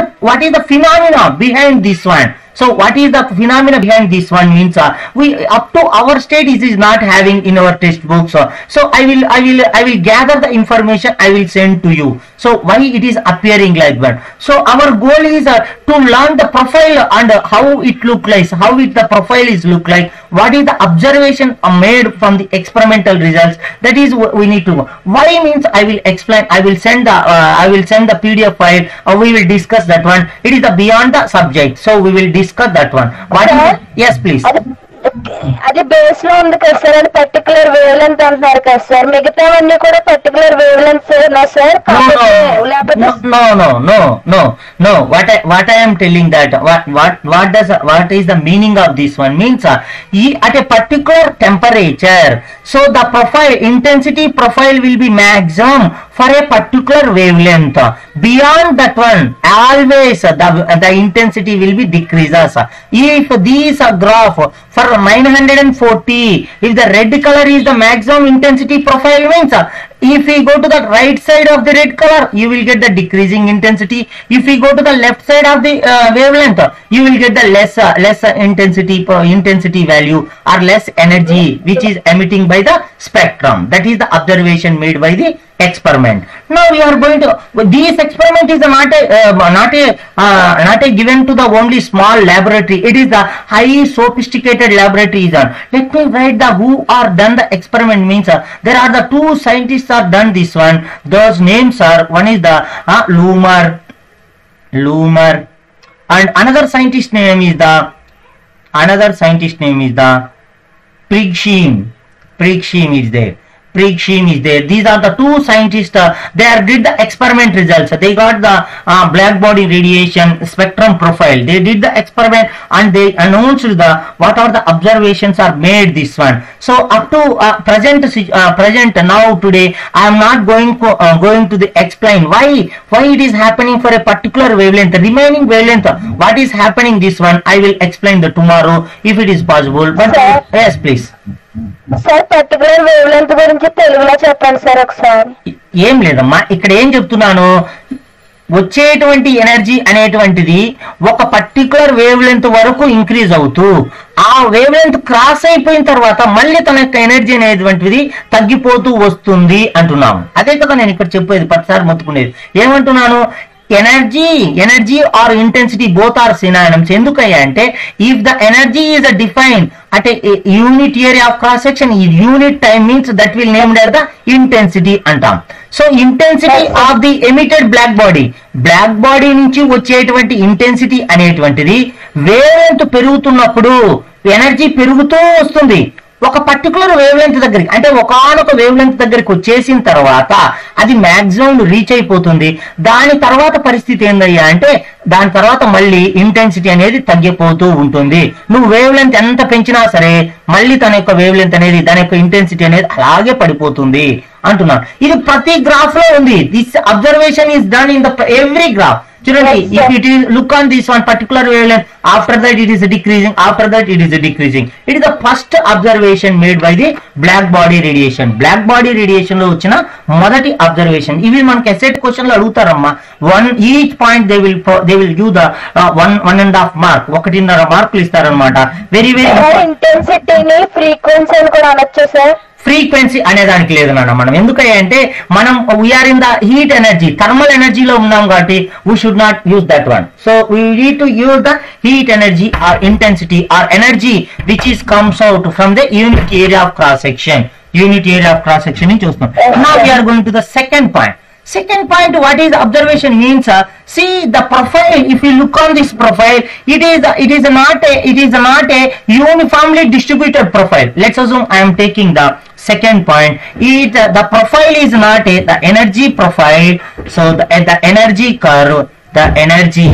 the phenomena behind this one? So what is the phenomena behind this one means we up to our state it is not having in our textbooks. So I will gather the information, I will send to you. So why it is appearing like that? So our goal is to learn the profile and how it look like, the profile is look like. What is the observation made from the experimental results? That is we need to know. Why means I will explain. I will send the PDF file. We will discuss that one. It is the beyond the subject. So we will discuss that one. What is it? Yes, please. అది base లో ఉంది కదా sir, అది particular wave length అంటున్నారు కదా sir, మిగతావన్నీ కూడా particular wave length sir. No. What I am telling that what is the meaning of this one means at a particular temperature, so the profile intensity profile will be maximum for a particular wavelength. Beyond that one always the intensity will be decreases. If these graph for 940, if the red color is the maximum intensity profile means if we go to the right side of the red color you will get the decreasing intensity. If we go to the left side of the wavelength you will get the less intensity value or less energy which is emitting by the spectrum. That is the observation made by the experiment. Now we are going to this experiment is not a given to the only small laboratory. It is the high sophisticated laboratories. Let me write the who are done the experiment means there are the two scientists are done this one. Those names are, one is the Loomer and another scientist name is the Prigshim is there. These are the two scientists. They did the experiment results. They got the black body radiation spectrum profile. They did the experiment and they announced what are the observations are made this one. So up to present now today I am not going to explain why it is happening for a particular wavelength. The remaining wavelength what is happening this one I will explain tomorrow if it is possible. But yes, please. Sir particular wave length గురించి తెలుగులో చెప్పండి sir ఒకసారి. ఏం లేదమ్మా, ఇక్కడ ఏం చెప్తున్నాను, వచ్చేటువంటి ఎనర్జీ అనేటువంటిది ఒక పర్టికులర్ వేవ్ లెంత్ వరకు ఇంక్రీజ్ అవుతూ ఆ వేవ్ లెంత్ క్రాస్ అయిపోయిన తర్వాత మళ్ళీ తన యొక్క ఎనర్జీ అనేటువంటిది తగ్గిపోతూ వస్తుంది అంటున్నాము. అదే కదా నేను ఇక్కడ చెప్పేది, ప్రతిసారి మొత్తుకునేది. ఏమంటున్నాను, energy or intensity both are synonyms. ఎందుకయ్యా అంటే if the energy is defined at a unit area of cross section, unit time means that will named as the intensity అంటాం. So intensity of the emitted black body నుంచి వచ్చేటువంటి intensity అనేటువంటిది wave length పెరుగుతున్నప్పుడు energy పెరుగుతూ వస్తుంది. ఒక particular wave length దగ్గరికి అంటే ఒకనొక వేవ్ లెంత్ దగ్గరికి వచ్చేసిన తర్వాత అది మాక్సిమం రీచ్ అయిపోతుంది. దాని తర్వాత పరిస్థితి ఏందయ్యా అంటే దాని తర్వాత మళ్ళీ ఇంటెన్సిటీ అనేది తగ్గిపోతూ ఉంటుంది. నువ్వు వేవ్ లెంత్ ఎంత పెంచినా సరే మళ్ళీ తన యొక్క వేవ్ లెంత్ అనేది దాని యొక్క ఇంటెన్సిటీ అనేది అలాగే పడిపోతుంది అంటున్నాను. ఇది ప్రతి గ్రాఫ్ లో ఉంది. This observation is done in the every graph. Children, Yes, sir. if it is, look on this one particular wavelength, after that it is decreasing, after that it is decreasing. It is the first observation made by the black body radiation. Black body radiation lo vachina modati observation. Ivi manaki asset question lo adugutaramma. One each point they will give the 1.5 mark. 1.5 మార్కులు ఇస్తారన్నమాట. Very sir ఇంటెన్సిటీని frequency అని కూడా అనొచ్చు sir. Frequency అనే దానికి లేదు నాన్న. మనం ఎందుకంటే మనం we are in the heat energy, thermal ఎనర్జీలో ఉన్నాం కాబట్టి we should not use that one. So we need to use the heat energy or intensity or energy which is comes out from the unit area of cross section. Unit area of cross section ని చూస్తాం. Now we are going to the second point. Second point, what is observation means? See the profile. If you look on this profile, it is not a uniformly distributed profile. Let's assume I am taking the second point. The profile is not the energy profile. So the energy curve, the energy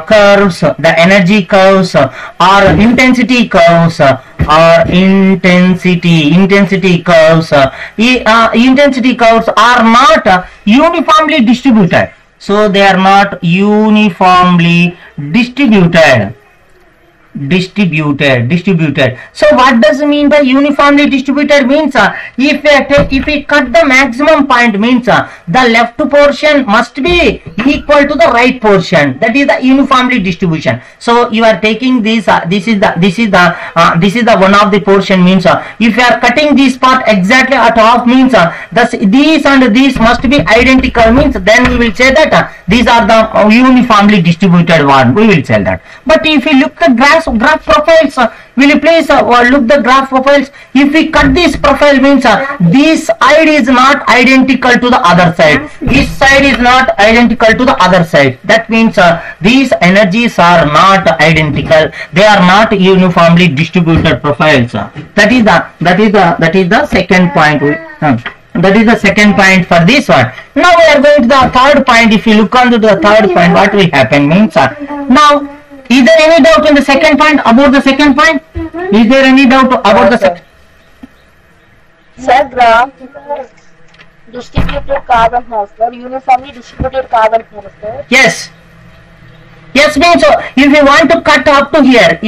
curves, the energy curves or intensity curves intensity curves are not uniformly distributed. So they are not uniformly distributed. So what does it mean by uniformly distributed? Means if we cut the maximum point, means the left portion must be equal to the right portion. That is the uniformly distribution. So you are taking this is the one of the portion, means if you are cutting this part exactly at half, means these and these must be identical, means then we will say that these are the uniformly distributed one. We will say that. But if you look the graph profiles, will you please look the graph profiles? If we cut this profile, means this side is not identical to the other side. This side is not identical to the other side. That means these energies are not identical. They are not uniformly distributed profiles. That is the second point. That is the second point for this one. Now we are going to the third point. If you look on to the third point, what will happen means now, is there any doubt in the second point about the second point? Is there any doubt about the second? Sir, graph distributed carbon has, sir. Uniformly distributed carbon has, sir. Yes. Yes means if you want to cut up to here,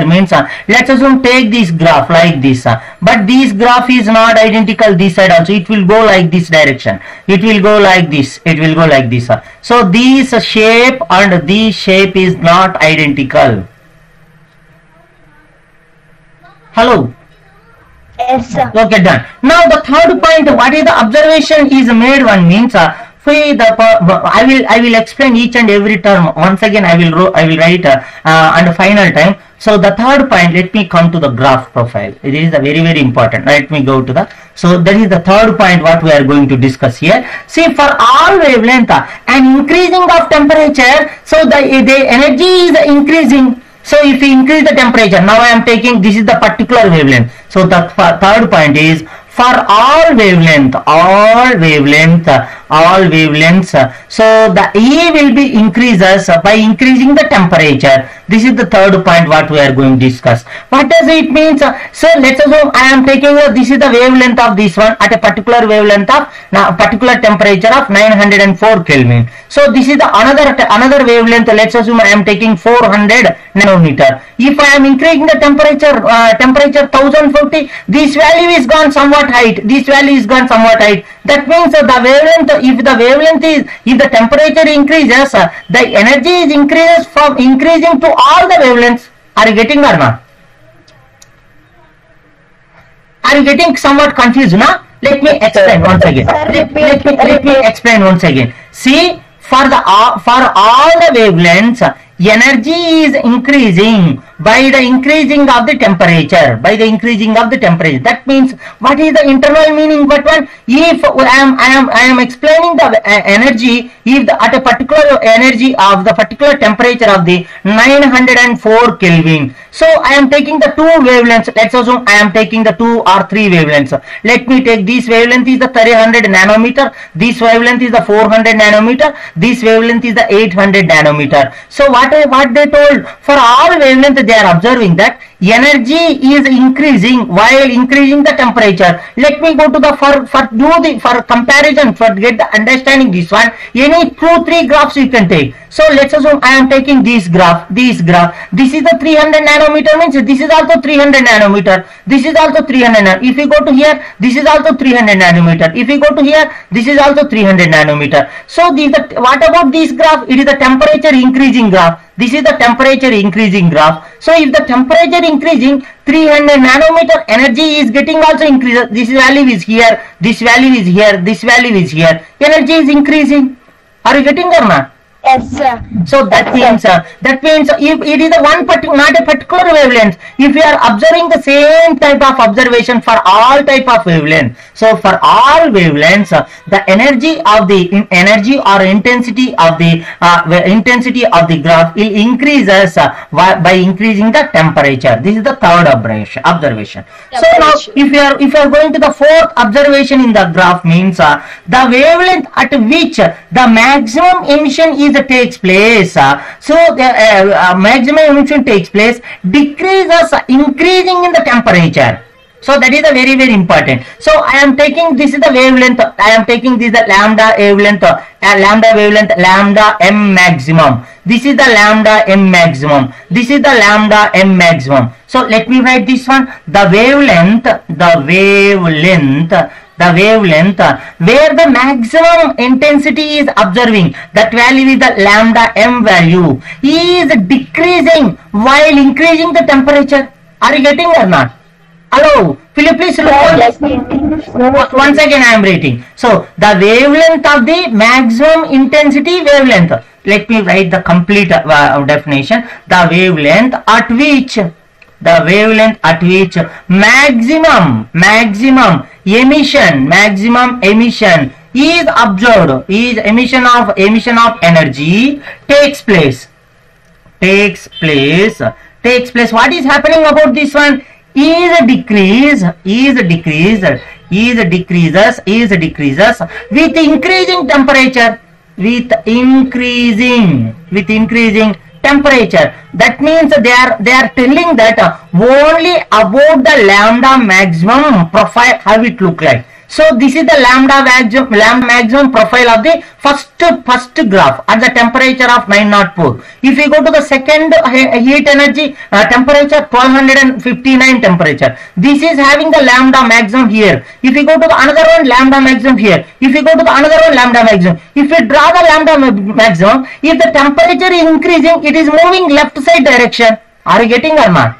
means let's assume take this graph like this, but this graph is not identical this side also. It will go like this direction. It will go like this. So this shape and this shape is not identical. Hello. Yes, sir. Okay, done. Now the third point, what is the observation is made one, means I will explain each and every term once again. I will write and final time. So the third point, let me come to the graph profile. It is very important. Let me go to the, so that is the third point what we are going to discuss here. See, for all wavelength an increasing of temperature, so the energy is increasing. So if we increase the temperature, now I am taking, this is the particular wavelength. So the third point is for all wavelengths, so the E will be increases by increasing the temperature. This is the third point what we are going to discuss. What does it mean? So let's assume I am taking this is the wavelength of this one at a particular wavelength of particular temperature of 904 Kelvin. So this is the another wavelength. Let's assume I am taking 400 nanometer. If I am increasing the temperature 1050, this value is gone somewhat height. That means the wavelength, if the temperature increases, the energy is increasing to all the wavelengths. Are you getting or not? Are you getting somewhat confused now? Let me explain once again. Let me explain once again. See, for all the wavelengths, energy is increasing by the increasing of the temperature. That means what is the internal meaning? But one, if I am explaining the energy, if at a particular energy of the particular temperature of the 904 Kelvin, so I am taking the two wavelengths. Let's assume I am taking the 2 or 3 wavelengths. Let me take this wavelength is the 300 nanometer, this wavelength is the 400 nanometer, this wavelength is the 800 nanometer. So what they told, for all wavelengths they are observing that energy is increasing while increasing the temperature. Let me go to the for comparison, for get the understanding this one. Any 2-3 graphs you can take. So let's assume I am taking this graph. This is the 300 nanometer, means this is also 300 nanometer. This is also 300 nanometer. If you go to here, this is also 300 nanometer. If you go to here, this is also 300 nanometer. So what about this graph? It is the temperature increasing graph. This is the temperature increasing graph. So if the temperature increasing, 300 nanometer energy is getting also increased. This value is here, this value is here, this value is here. Energy is increasing. Are you getting or not? Yes, sir. So that means if it is not a particular wavelength, if you are observing the same type of observation for all type of wavelength, so for all wavelengths, the energy or intensity of the graph will increases by increasing the temperature. This is the third observation. So now if you are going to the fourth observation in the graph, means the wavelength at which the maximum emission takes place. So the maximum emission takes place decreases increasing in the temperature. So that is a very, very important. So I am taking, this is the wavelength, I am taking this the lambda wavelength, lambda m maximum. This is the lambda m maximum. This is the lambda m maximum. So let me write this one. The wavelength where the maximum intensity is observing, that value is the lambda m value, is decreasing while increasing the temperature. Are you getting or not? Hello, will you please look once again I am writing. So the wavelength of the maximum intensity wavelength. Let me write the complete definition. The wavelength at which maximum emission is observed, is emission of energy takes place. What is happening about this one? Is decreases with increasing temperature, with increasing temperature. That means they are telling that only about the lambda maximum profile how it look like. So this is the lambda maximum profile of the first graph at the temperature of 904. If you go to the second heat energy temperature 1259 temperature, this is having the lambda maximum here. If you go to the another one, lambda maximum here. If you go to the another one, lambda maximum. If you draw the lambda maximum, if the temperature is increasing, it is moving left side direction. Are you getting or not?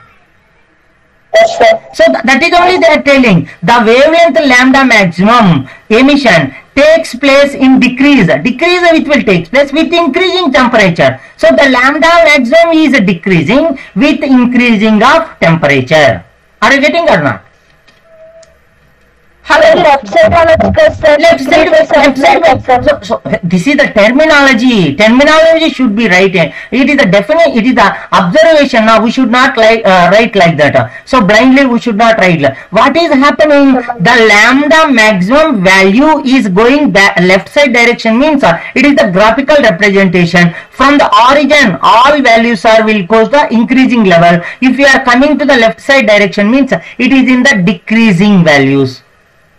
So that is only they are telling. The wavelength lambda maximum emission takes place in decrease which will take place with increasing temperature. So the lambda maximum is decreasing with increasing of temperature. Are you getting or not? Left side left side. So this is the terminology. Terminology should be right. It is the definite. It is the observation. Now we should not write like that. So blindly we should not write. What is happening? The lambda maximum value is going back left side direction, means it is the graphical representation. From the origin, all values will go to the increasing level. If you are coming to the left side direction, means it is in the decreasing values.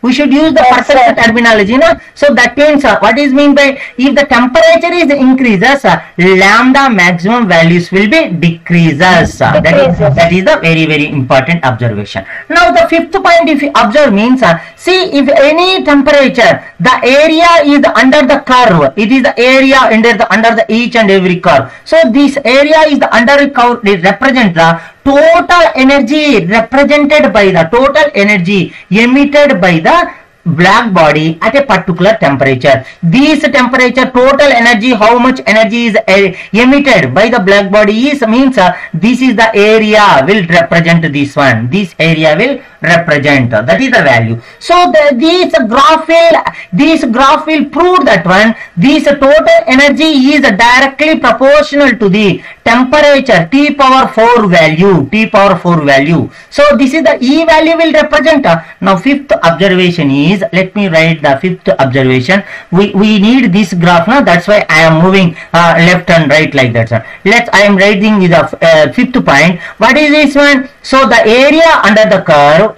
We should use the perfect terminology, no? So that means what is mean by if the temperature is increases, lambda maximum values will be decreases. That is the very, very important observation. Now the fifth point, if you observe, means see if any temperature, the area is under the curve. It is the area under the each and every curve. So this area is the under the curve. It represents the total energy represented by the total energy emitted by the black body at a particular temperature. This temperature, total energy, how much energy is emitted by the black body is, means this is the area will represent this one. This area will represent, that is the value. So this graph will prove that one, this total energy is directly proportional to the temperature T power 4 value, T power 4 value. So this is the E value will represent. Now fifth observation is, let me write the fifth observation. We need this graph now, that's why I am moving left and right like that, sir. I am writing the fifth point. What is this one? So the area under the curve,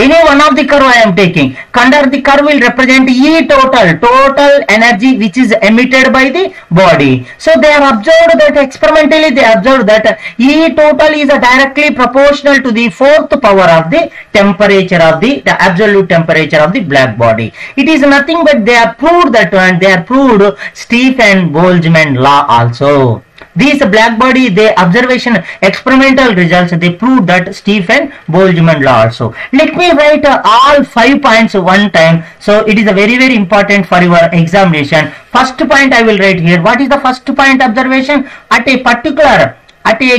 any one of the curve I am taking. Under the curve will represent E total energy which is emitted by the body. So they have observed that experimentally, they observed that E total is directly proportional to the fourth power of the temperature of the absolute temperature of the black body. It is nothing but they have proved that one. They have proved Stefan-Boltzmann law also. These black body, the observation experimental results, they prove that Stefan-Boltzmann law also. Let me write all 5 points one time. So it is a very important for your examination. First point I will write here. What is the first point observation? At a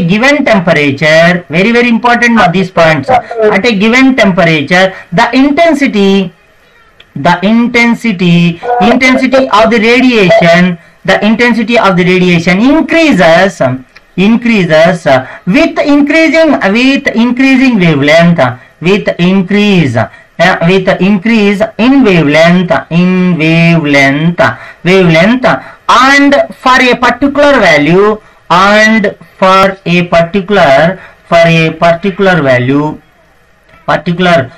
given temperature, very important are these points. At a given temperature, the intensity of the radiation, increases with increasing wavelength, with increase in wavelength, and for a particular value, particular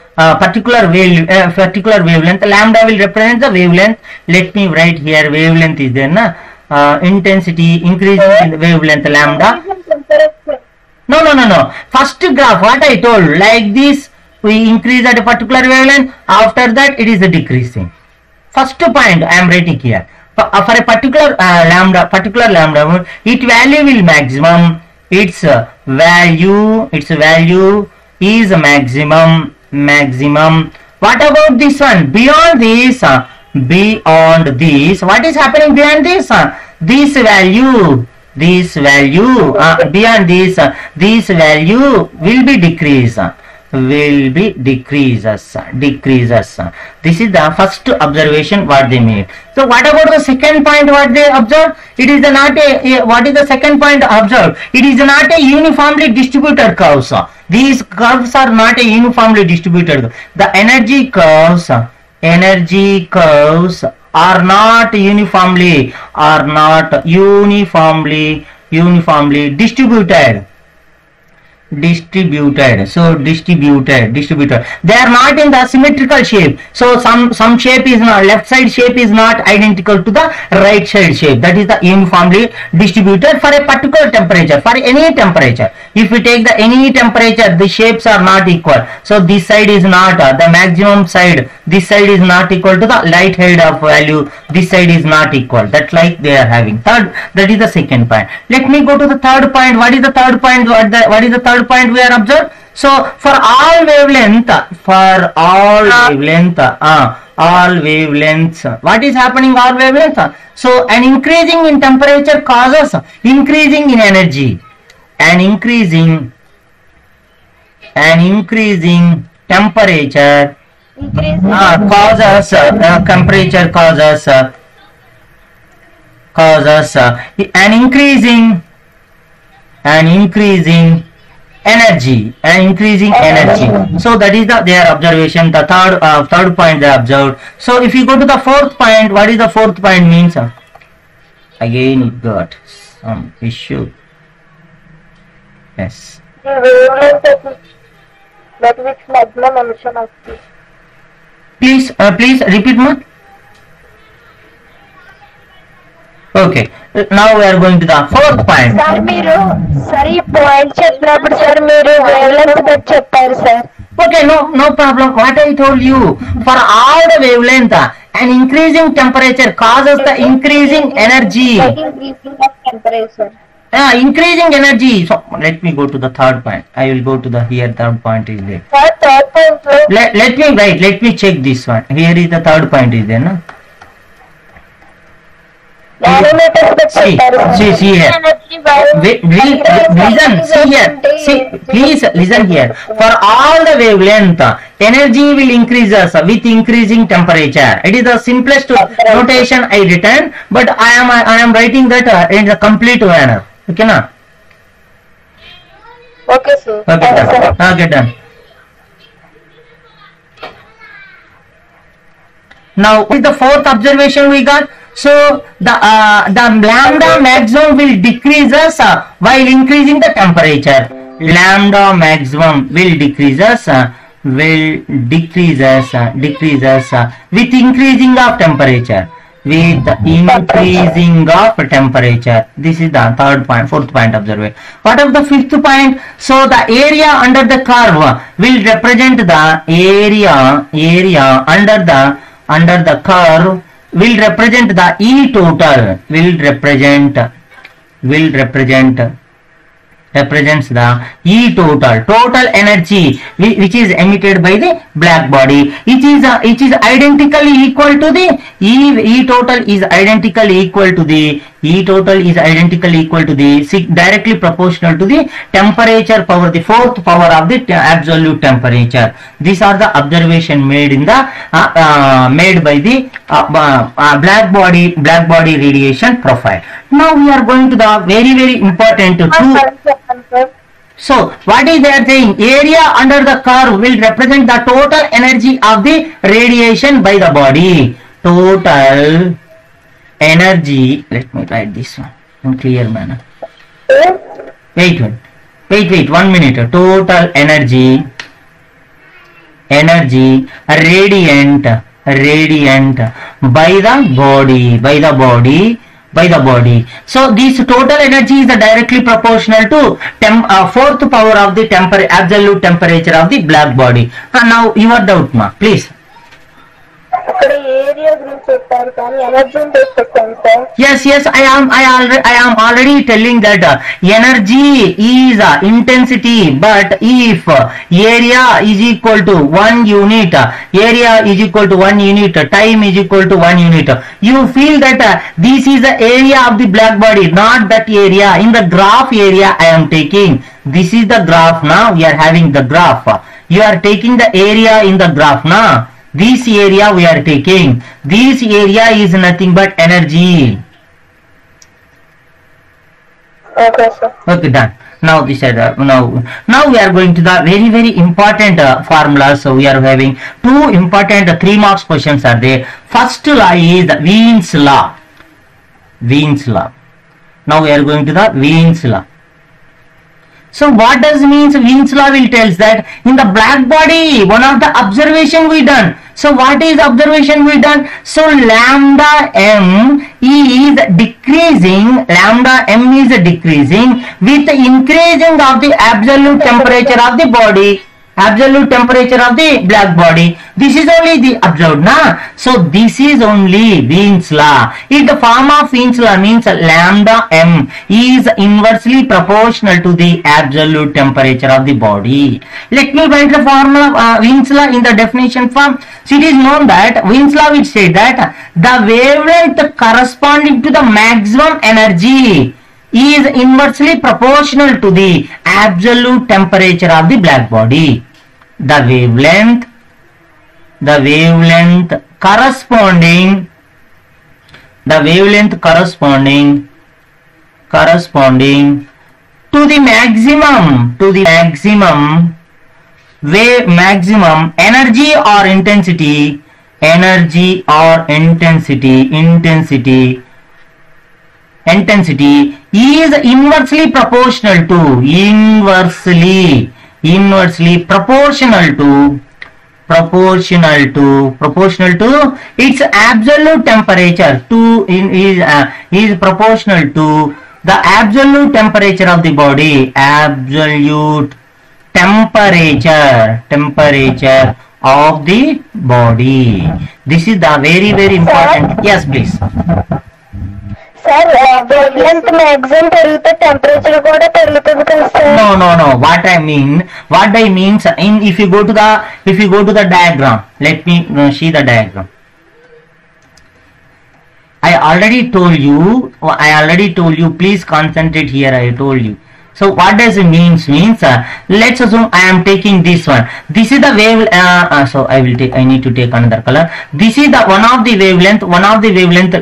wavelength, lambda will represent the wavelength. Let me write here, wavelength is there na, intensity increasing in the wavelength lambda. No, first graph what I told, like this we increase at a particular wavelength, after that it is decreasing. First point I am writing here, for a particular lambda, its value will maximum, its value is maximum. What about this one? Beyond this, what is happening beyond this? This value beyond this value will be decreases. This is the first observation what they made. So what about the second point what they observed? It is not a, what is the second point observed? It is not a uniformly distributed curves. These curves are not a uniformly distributed. The energy curves are not uniformly distributed. So distributed, they are not in the symmetrical shape. So some shape is not, left side shape is not identical to the right side shape. That is the uniformly distributed for a particular temperature, for any temperature. If we take the any temperature, the shapes are not equal. So this side is not the maximum side, this side is not equal to the light side of value, this side is not equal. That's like they are having. Third, that is the second point. Let me go to the third point. What is the third point? What is the third point we are observed? So for all wavelengths, what is happening all wavelengths? So an increasing in temperature causes increasing in energy. An increasing temperature causes an increasing energy. So that is their observation. The third point they observed. So if you go to the fourth point, what is the fourth point means? Again it got some issue. Yes. The wavelength that which maximum emission of this. Please repeat more. Okay. Now we are going to the fourth point. Sir, sir, ఈ point చెప్పినప్పుడు sir మీరు wavelength that చెప్పారు sir. Okay, no problem. What I told you, for all the wavelength, an increasing temperature causes the increasing energy. Increasing of temperature. Increasing energy. So let me go to the third point. I will go to the here. Third point is there. Sir, third point. Let me write. Let me check this one. Here is the third point is there, no? Nanometres పెట్టారు see here. Listen, see here. See, please listen here. For all the wavelength, energy will increase with increasing temperature. It is the simplest notation I written, but I am writing that in the complete manner. Okay, na? Okay sir Okay, done. Okay, done. Now, what is the fourth observation we got? So the lambda maximum will decrease while increasing the temperature. Lambda maximum will decrease with increasing of temperature. With increasing of temperature. This is the fourth point observation. What of the fifth point? So the area under the curve will represent the area under the curve will represent the E total, represents the E total energy which is emitted by the black body. It is identically equal to the E total is identically equal to the directly proportional to the temperature power, the fourth power of the absolute temperature. These are the observation made in the made by the black body radiation profile. Now we are going to the very important two. So what is they are saying? Area under the curve will represent the total energy of the radiation by the body. Total energy, let me write this one in clear manner. Wait 1 minute. Total energy radiant by the body. So this total energy is directly proportional to fourth power of the absolute temperature of the black body. Now your doubt, ma, please. అక్కడ area గురించి చెప్పారు కానీ energy చెప్పండి sir. Yes, I am already telling that energy is intensity, but if area is equal to 1 unit, time is equal to 1 unit, you feel that this is the area of the black body, not that area. In the graph area I am taking, this is the graph. Now we are having the graph, you are taking the area in the graph. Now this area we are taking, this area is nothing but energy. Okay sir. Okay, done. Now this is now we are going to the very important formulas. So we are having two important 3 marks questions are there. First law is the Wien's law. Now we are going to the Wien's law. So what does means Wien's law will tells that in the black body one of the observation we done. So what is observation we done? So lambda m is decreasing with increasing of the absolute temperature of the body, absolute temperature of the black body. This is only the observed, na? So this is only Wien's law. If the form of Wien's law means lambda m is inversely proportional to the absolute temperature of the body. Let me write the formula Wien's law in the definition form. So it is known that Wien's law will say that the wavelength corresponding to the maximum energy is inversely proportional to the absolute temperature of the black body. The wavelength corresponding to the maximum energy or intensity is inversely proportional to its absolute temperature is proportional to the absolute temperature of the body, absolute temperature of the body. This is the very important. Yes, please. Sir wavelength maximum పెరిగితే temperature కూడా పెరుగుతుంది కదా sir. No. What I means if you go to the diagram, let me see the diagram. I already told you. Please concentrate here. I told you. So what does it means? Let's assume I am taking this one. This is the wave. So I need to take another color. This is the one of the wavelength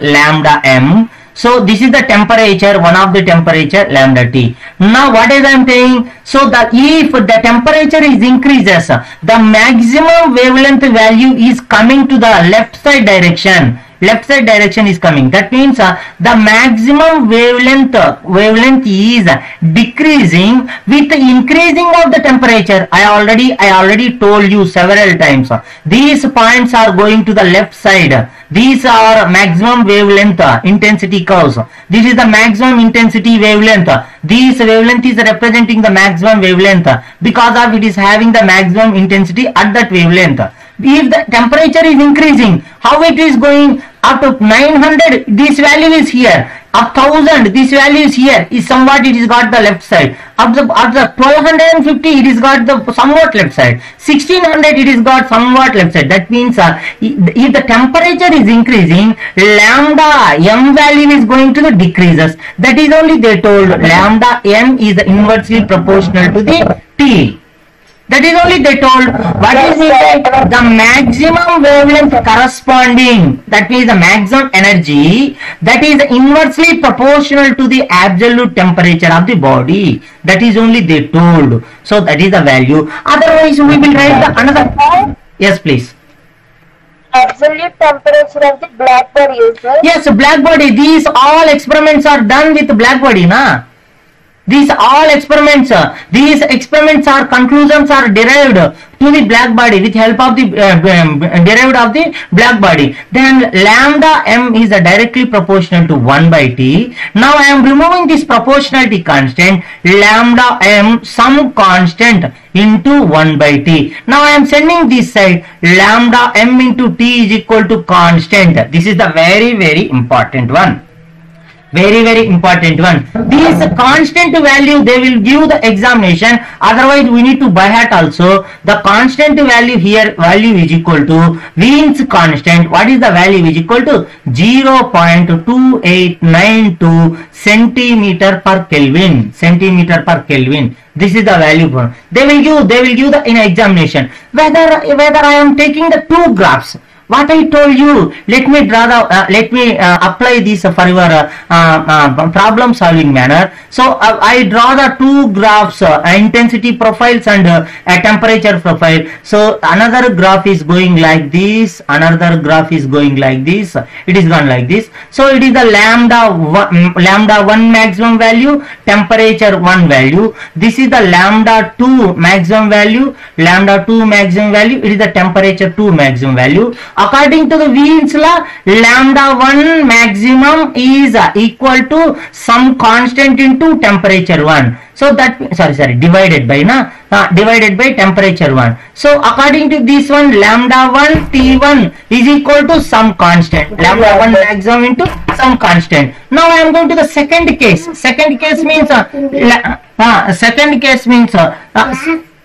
lambda m. So this is the temperature, one of the temperature lambda T. Now what is I am saying? So if the temperature is increases, the maximum wavelength value is coming to the left side direction. Left side direction is coming. That means the maximum wavelength is decreasing with the increasing of the temperature. I already told you several times. These points are going to the left side. These are maximum wavelength intensity curves. This is the maximum intensity wavelength. This wavelength is representing the maximum wavelength because of it is having the maximum intensity at that wavelength. If the temperature is increasing, how it is going up to 900, this value is here. Up 1000, this value is here. Is somewhat it is got the left side. Up the 1250, it is got the somewhat left side. 1600, it is got somewhat left side. That means if the temperature is increasing, lambda m value is going to the decreases. That is only they told lambda m is inversely proportional to the T. That is only they told. What is it? The maximum wavelength corresponding, that means the maximum energy, that is inversely proportional to the absolute temperature of the body. That is only they told. So that is the value. Otherwise we will write the another. Yes, please. Absolute temperature of the black body is it? Yes, black body. These all experiments are done with black body, na? These all experiments, are conclusions are derived to the black body with help of the derived of the black body. Then lambda m is directly proportional to 1 by T. Now I am removing this proportionality constant, lambda m some constant into 1 by T. Now I am sending this side, lambda m into T is equal to constant. This is the very, very important one. Very, very important one. This constant value they will give the examination. Otherwise we need to by heart also. The constant value here, value is equal to Wien's constant. What is the value? Is equal to 0.2892 centimeter per Kelvin. Centimeter per Kelvin. This is the value for. They will give the in examination. Whether I am taking the two graphs. What I told you, let me draw the, apply this for your problem solving manner. So I draw the two graphs, intensity profiles and temperature profile. So another graph is going like this, another graph is going like this. It is gone like this. So it is the lambda 1 maximum value, temperature 1 value. This is the lambda 2 maximum value, lambda 2 maximum value. It is the temperature 2 maximum value. According to the Wien's law, lambda 1 maximum is equal to some constant into temperature 1. So that, divided by divided by temperature 1. So according to this one, lambda 1 T1 is equal to some constant. Lambda 1 maximum into some constant. Now I am going to the second case. Second case means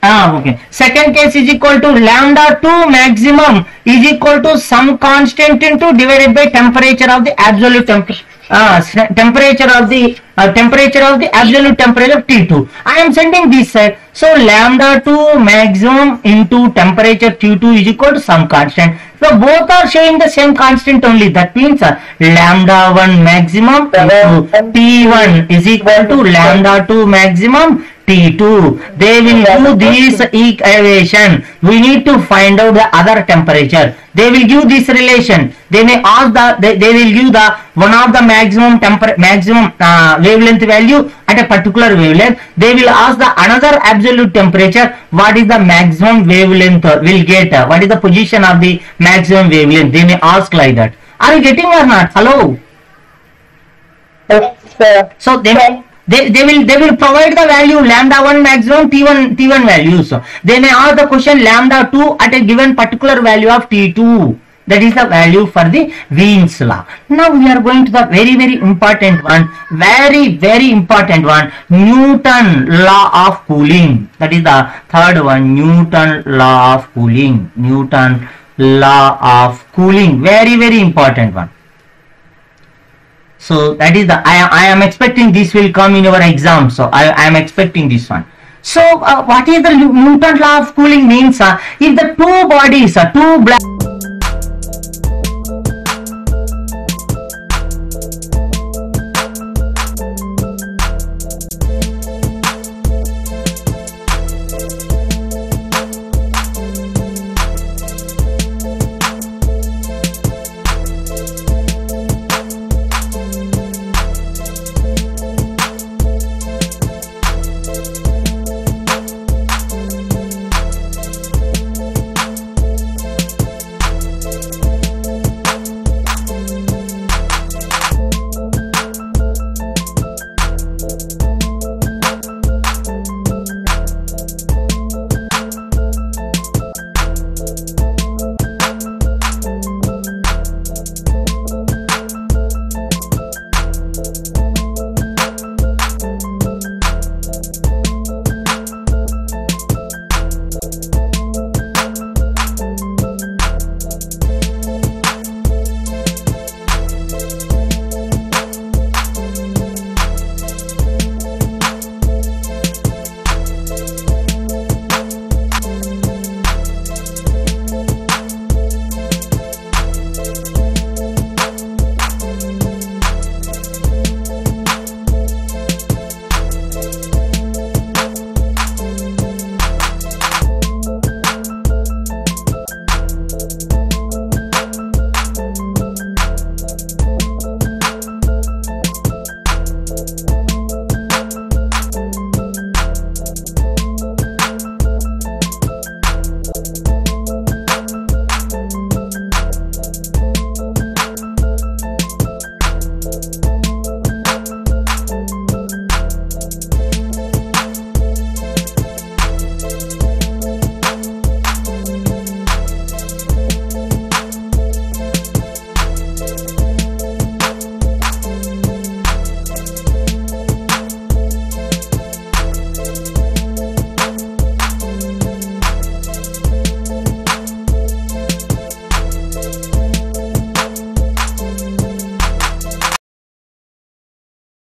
okay. Second case is equal to lambda 2 maximum is equal to some constant into divided by temperature of the absolute temperature of the absolute temperature of T2. I am sending this side. So lambda 2 maximum into temperature T2 is equal to some constant. So both are showing the same constant only. That means lambda 1 maximum into T1 is equal to lambda 2 maximum T2. They will do this equation. We need to find out the other temperature. They will give this relation. They may ask they will give the one of the maximum wavelength value at a particular wavelength. They will ask the another absolute temperature. What is the maximum wavelength will get? What is the position of the maximum wavelength? They may ask like that. Are you getting or not? Hello. Yes, sir. So they will provide the value lambda 1 maximum T1 values. They may ask the question lambda 2 at a given particular value of T2. That is the value for the Wien's law. Now we are going to the very, very important one. Very, very important one. Newton law of cooling. That is the third one. Newton law of cooling. Newton law of cooling. Very, very important one. So that is the I am expecting this will come in your exam. So I am expecting this one. So what is the Newton law of cooling means? If the two bodies, two black